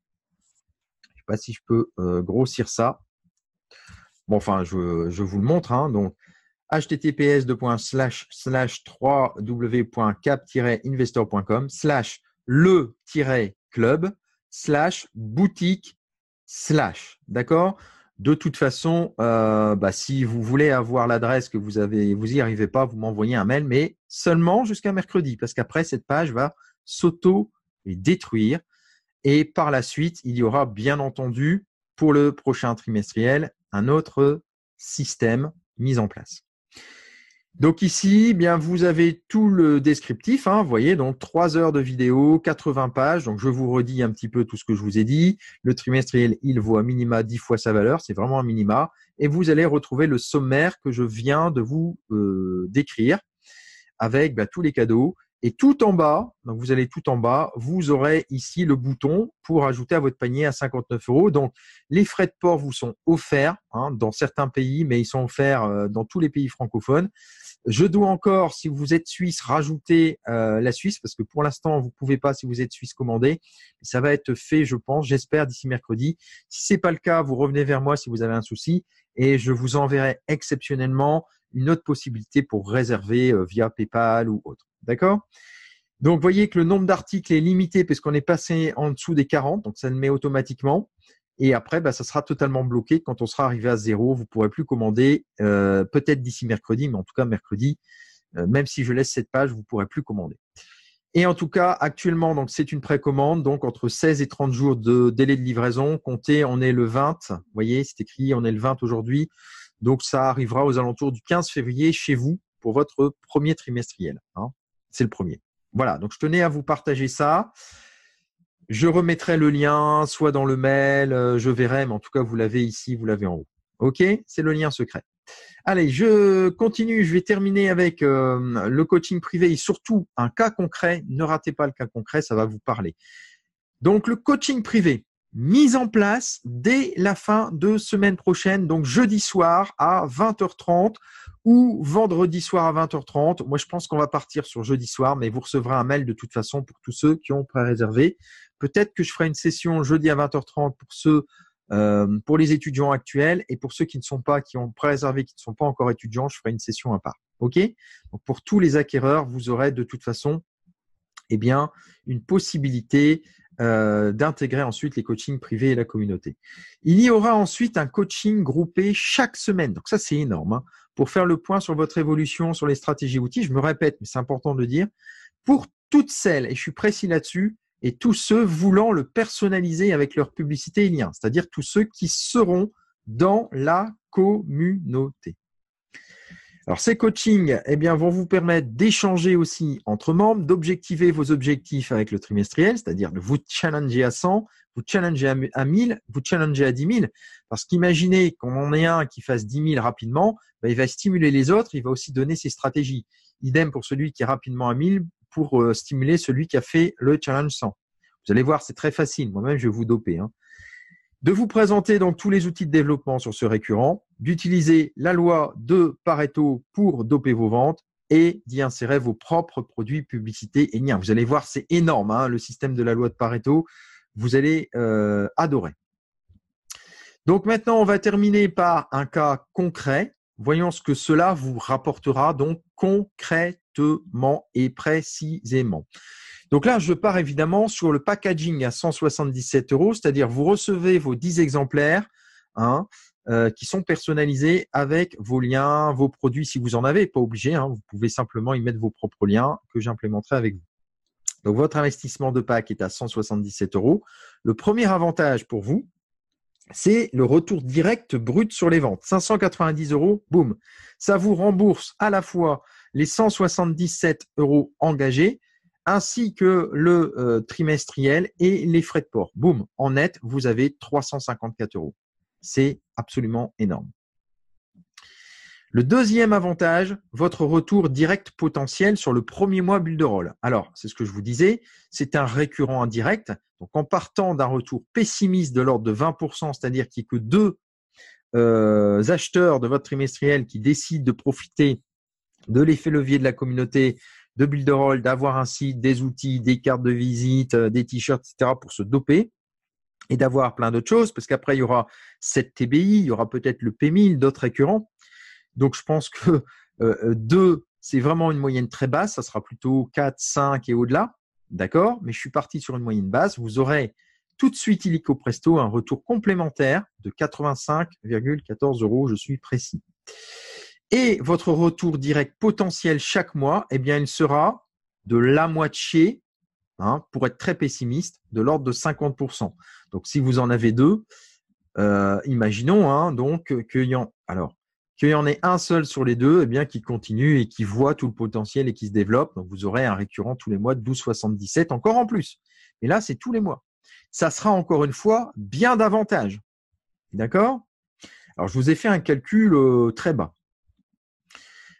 je ne sais pas si je peux grossir ça, bon enfin je vous le montre, hein, donc https://www.cap-investor.com /le-club/boutique/ d'accord. De toute façon, si vous voulez avoir l'adresse que vous n'y arrivez pas, vous m'envoyez un mail, mais seulement jusqu'à mercredi, parce qu'après, cette page va s'auto-détruire. Et par la suite, il y aura bien entendu, pour le prochain trimestriel, un autre système mis en place. Donc ici, bien, vous avez tout le descriptif, hein, vous voyez, donc 3 heures de vidéo, 80 pages. Donc je vous redis un petit peu tout ce que je vous ai dit. Le trimestriel, il vaut à minima 10 fois sa valeur, c'est vraiment un minima. Et vous allez retrouver le sommaire que je viens de vous décrire avec tous les cadeaux. Et tout en bas, donc vous allez tout en bas, vous aurez ici le bouton pour ajouter à votre panier à 59 €. Donc les frais de port vous sont offerts dans certains pays, mais ils sont offerts dans tous les pays francophones. Je dois encore, si vous êtes suisse, rajouter la Suisse, parce que pour l'instant, vous ne pouvez pas, si vous êtes suisse, commander. Ça va être fait, je pense, j'espère, d'ici mercredi. Si ce n'est pas le cas, vous revenez vers moi si vous avez un souci et je vous enverrai exceptionnellement une autre possibilité pour réserver via PayPal ou autre. D'accord ? Donc, vous voyez que le nombre d'articles est limité parce qu'on est passé en dessous des 40, donc ça le met automatiquement. Et après, ça sera totalement bloqué. Quand on sera arrivé à 0, vous ne pourrez plus commander, peut-être d'ici mercredi, mais en tout cas mercredi, même si je laisse cette page, vous ne pourrez plus commander. Et en tout cas, actuellement, donc c'est une précommande, donc entre 16 et 30 jours de délai de livraison. Comptez, on est le 20, vous voyez, c'est écrit, on est le 20 aujourd'hui. Donc, ça arrivera aux alentours du 15 février chez vous pour votre premier trimestriel. C'est le premier. Voilà, donc je tenais à vous partager ça. Je remettrai le lien soit dans le mail, je verrai, mais en tout cas, vous l'avez ici, vous l'avez en haut. OK ? C'est le lien secret. Allez, je continue. Je vais terminer avec le coaching privé et surtout un cas concret. Ne ratez pas le cas concret, ça va vous parler. Donc, le coaching privé, mis en place dès la fin de semaine prochaine, donc jeudi soir à 20h30 ou vendredi soir à 20h30. Moi, je pense qu'on va partir sur jeudi soir, mais vous recevrez un mail de toute façon pour tous ceux qui ont pré-réservé. Peut-être que je ferai une session jeudi à 20h30 pour les étudiants actuels et pour ceux qui ne sont pas, qui ont pré-réservé, qui ne sont pas encore étudiants, je ferai une session à part. OK ? Donc, pour tous les acquéreurs, vous aurez de toute façon une possibilité d'intégrer ensuite les coachings privés et la communauté. Il y aura ensuite un coaching groupé chaque semaine. Donc ça, c'est énorme. Pour faire le point sur votre évolution, sur les stratégies outils, je me répète, mais c'est important de le dire, pour toutes celles, et je suis précis là-dessus, et tous ceux voulant le personnaliser avec leur publicité et lien, c'est-à-dire tous ceux qui seront dans la communauté. Alors, ces coachings vont vous permettre d'échanger aussi entre membres, d'objectiver vos objectifs avec le trimestriel, c'est-à-dire de vous challenger à 100, vous challenger à 1000, vous challenger à 10 000. Parce qu'imaginez qu'on en ait un qui fasse 10 000 rapidement, il va stimuler les autres, il va aussi donner ses stratégies. Idem pour celui qui est rapidement à 1000 pour stimuler celui qui a fait le challenge 100. Vous allez voir, c'est très facile. Moi-même, je vais vous doper. De vous présenter donc tous les outils de développement sur ce récurrent, d'utiliser la loi de Pareto pour doper vos ventes et d'y insérer vos propres produits, publicités et liens. Vous allez voir, c'est énorme, le système de la loi de Pareto. Vous allez adorer. Donc maintenant, on va terminer par un cas concret. Voyons ce que cela vous rapportera donc concrètement et précisément. Donc là, je pars évidemment sur le packaging à 177 €, c'est-à-dire vous recevez vos 10 exemplaires qui sont personnalisés avec vos liens, vos produits si vous en avez, pas obligé, vous pouvez simplement y mettre vos propres liens que j'implémenterai avec vous. Donc votre investissement de pack est à 177 €. Le premier avantage pour vous, c'est le retour direct brut sur les ventes. 590 €, boum. Ça vous rembourse à la fois les 177 € engagés ainsi que le trimestriel et les frais de port. Boum, en net, vous avez 354 €. C'est absolument énorme. Le deuxième avantage, votre retour direct potentiel sur le premier mois Builderall. Alors, c'est ce que je vous disais, c'est un récurrent indirect. Donc, en partant d'un retour pessimiste de l'ordre de 20%, c'est-à-dire qu'il n'y a que deux acheteurs de votre trimestriel qui décident de profiter de l'effet levier de la communauté de Builderall, d'avoir un site, des outils, des cartes de visite, des t-shirts, etc. pour se doper et d'avoir plein d'autres choses, parce qu'après, il y aura 7 TBI, il y aura peut-être le P1000, d'autres récurrents. Donc, je pense que 2, c'est vraiment une moyenne très basse. Ça sera plutôt 4, 5 et au-delà. D'accord? Mais je suis parti sur une moyenne basse. Vous aurez tout de suite illico presto un retour complémentaire de 85,14 €. Je suis précis. Et votre retour direct potentiel chaque mois, eh bien, il sera de la moitié, pour être très pessimiste, de l'ordre de 50%. Donc, si vous en avez deux, imaginons donc qu'il y en ait un seul sur les deux, eh bien, qui continue et qui voit tout le potentiel et qui se développe. Donc, vous aurez un récurrent tous les mois de 12,77, encore en plus. Et là, c'est tous les mois. Ça sera encore une fois bien davantage. D'accord? Alors, je vous ai fait un calcul très bas.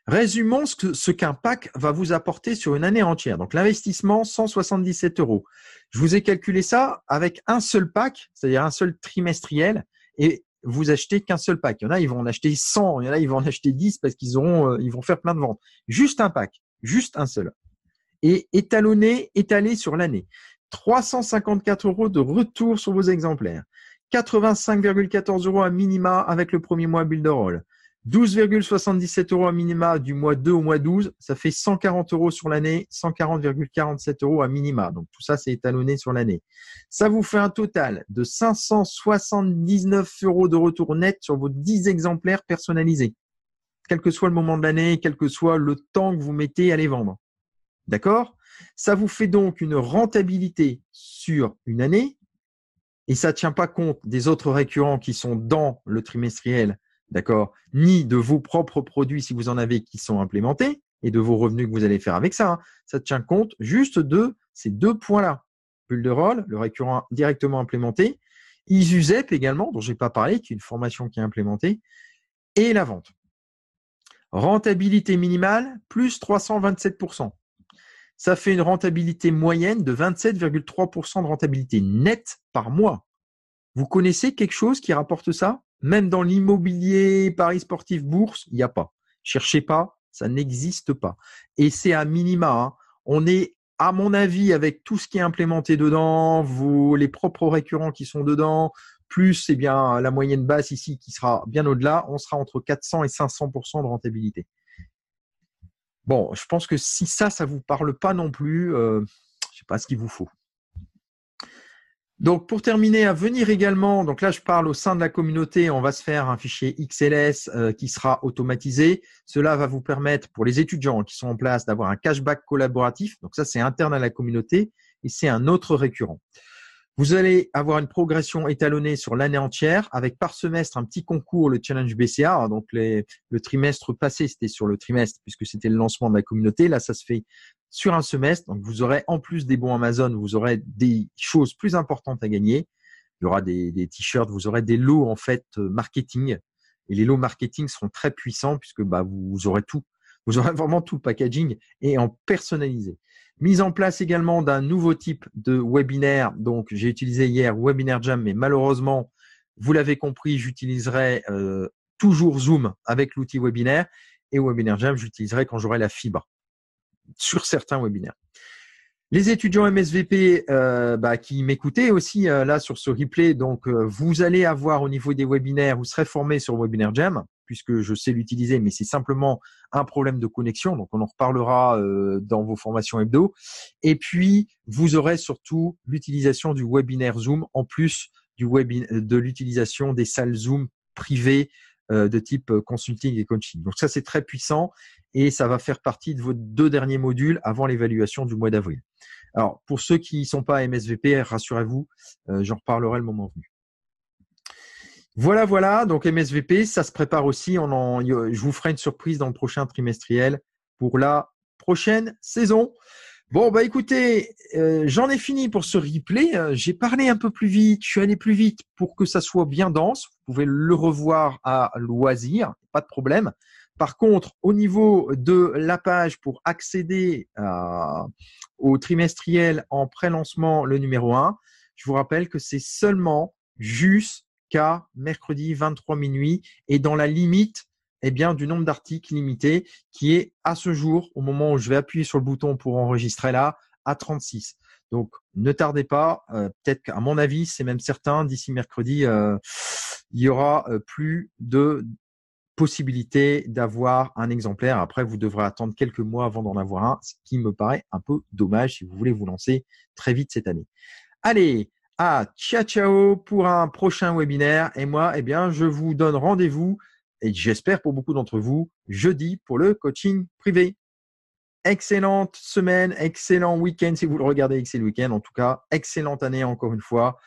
Résumons ce qu'un pack va vous apporter sur une année entière. Donc, l'investissement, 177 €. Je vous ai calculé ça avec un seul pack, c'est-à-dire un seul trimestriel, et vous achetez qu'un seul pack. Il y en a, ils vont en acheter 100, il y en a, ils vont en acheter 10 parce qu'ils vont faire plein de ventes. Juste un pack, juste un seul. Et étalé sur l'année. 354 € de retour sur vos exemplaires. 85,14 € à minima avec le premier mois Builderall. 12,77 € à minima du mois 2 au mois 12, ça fait 140 € sur l'année, 140,47 € à minima. Donc tout ça, c'est étalonné sur l'année. Ça vous fait un total de 579 € de retour net sur vos 10 exemplaires personnalisés, quel que soit le moment de l'année, quel que soit le temps que vous mettez à les vendre. D'accord? Ça vous fait donc une rentabilité sur une année et ça ne tient pas compte des autres récurrents qui sont dans le trimestriel, d'accord, ni de vos propres produits si vous en avez qui sont implémentés et de vos revenus que vous allez faire avec ça. Ça tient compte juste de ces deux points-là. Builderall, le récurrent directement implémenté, Isusep également, dont je n'ai pas parlé, qui est une formation qui est implémentée, et la vente. Rentabilité minimale, plus 327%. Ça fait une rentabilité moyenne de 27,3% de rentabilité nette par mois. Vous connaissez quelque chose qui rapporte ça? Même dans l'immobilier, paris sportif, bourse, il n'y a pas. Cherchez pas, ça n'existe pas. Et c'est à minima. On est, à mon avis, avec tout ce qui est implémenté dedans, les propres récurrents qui sont dedans, plus bien la moyenne basse ici qui sera bien au-delà, on sera entre 400 et 500% de rentabilité. Bon, je pense que si ça vous parle pas non plus, je sais pas ce qu'il vous faut. Donc, pour terminer, à venir également, donc là, je parle au sein de la communauté, on va se faire un fichier XLS qui sera automatisé. Cela va vous permettre, pour les étudiants qui sont en place, d'avoir un cashback collaboratif. Donc, ça, c'est interne à la communauté et c'est un autre récurrent. Vous allez avoir une progression étalonnée sur l'année entière avec par semestre un petit concours, le Challenge BCA. Donc, le trimestre passé, c'était sur le trimestre puisque c'était le lancement de la communauté. Là, ça se fait sur un semestre. Donc, vous aurez en plus des bons Amazon, vous aurez des choses plus importantes à gagner. Il y aura des t-shirts, vous aurez des lots en fait marketing. Et les lots marketing seront très puissants puisque vous aurez tout. Vous aurez vraiment tout le packaging et en personnalisé. Mise en place également d'un nouveau type de webinaire. Donc, j'ai utilisé hier Webinar Jam, mais malheureusement, vous l'avez compris, j'utiliserai toujours Zoom avec l'outil webinaire. Et Webinar Jam, j'utiliserai quand j'aurai la fibre sur certains webinaires. Les étudiants MSVP qui m'écoutaient aussi là sur ce replay, donc vous allez avoir au niveau des webinaires, vous serez formés sur Webinar Jam, puisque je sais l'utiliser, mais c'est simplement un problème de connexion. Donc, on en reparlera dans vos formations hebdo. Et puis, vous aurez surtout l'utilisation du webinaire Zoom en plus de l'utilisation des salles Zoom privées de type consulting et coaching. Donc, ça, c'est très puissant et ça va faire partie de vos 2 derniers modules avant l'évaluation du mois d'avril. Alors, pour ceux qui ne sont pas MSVP, rassurez-vous, j'en reparlerai le moment venu. Voilà. Donc MSVP, ça se prépare aussi. Je vous ferai une surprise dans le prochain trimestriel pour la prochaine saison. Bon, bah écoutez, j'en ai fini pour ce replay. J'ai parlé un peu plus vite, je suis allé plus vite pour que ça soit bien dense. Vous pouvez le revoir à loisir, pas de problème. Par contre, au niveau de la page pour accéder au trimestriel en pré-lancement, le numéro 1, je vous rappelle que c'est seulement jusqu'à mercredi 23 minuit et dans la limite du nombre d'articles limité qui est à ce jour, au moment où je vais appuyer sur le bouton pour enregistrer là, à 36. Donc, ne tardez pas. Peut-être qu'à mon avis, c'est même certain, d'ici mercredi, il y aura plus de possibilité d'avoir un exemplaire. Après, vous devrez attendre quelques mois avant d'en avoir un, ce qui me paraît un peu dommage si vous voulez vous lancer très vite cette année. Allez, ciao pour un prochain webinaire. Et moi, je vous donne rendez-vous et j'espère pour beaucoup d'entre vous, jeudi pour le coaching privé. Excellente semaine, excellent week-end si vous le regardez, excellent week-end. En tout cas, excellente année encore une fois.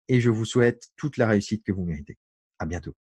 Et je vous souhaite toute la réussite que vous méritez. À bientôt.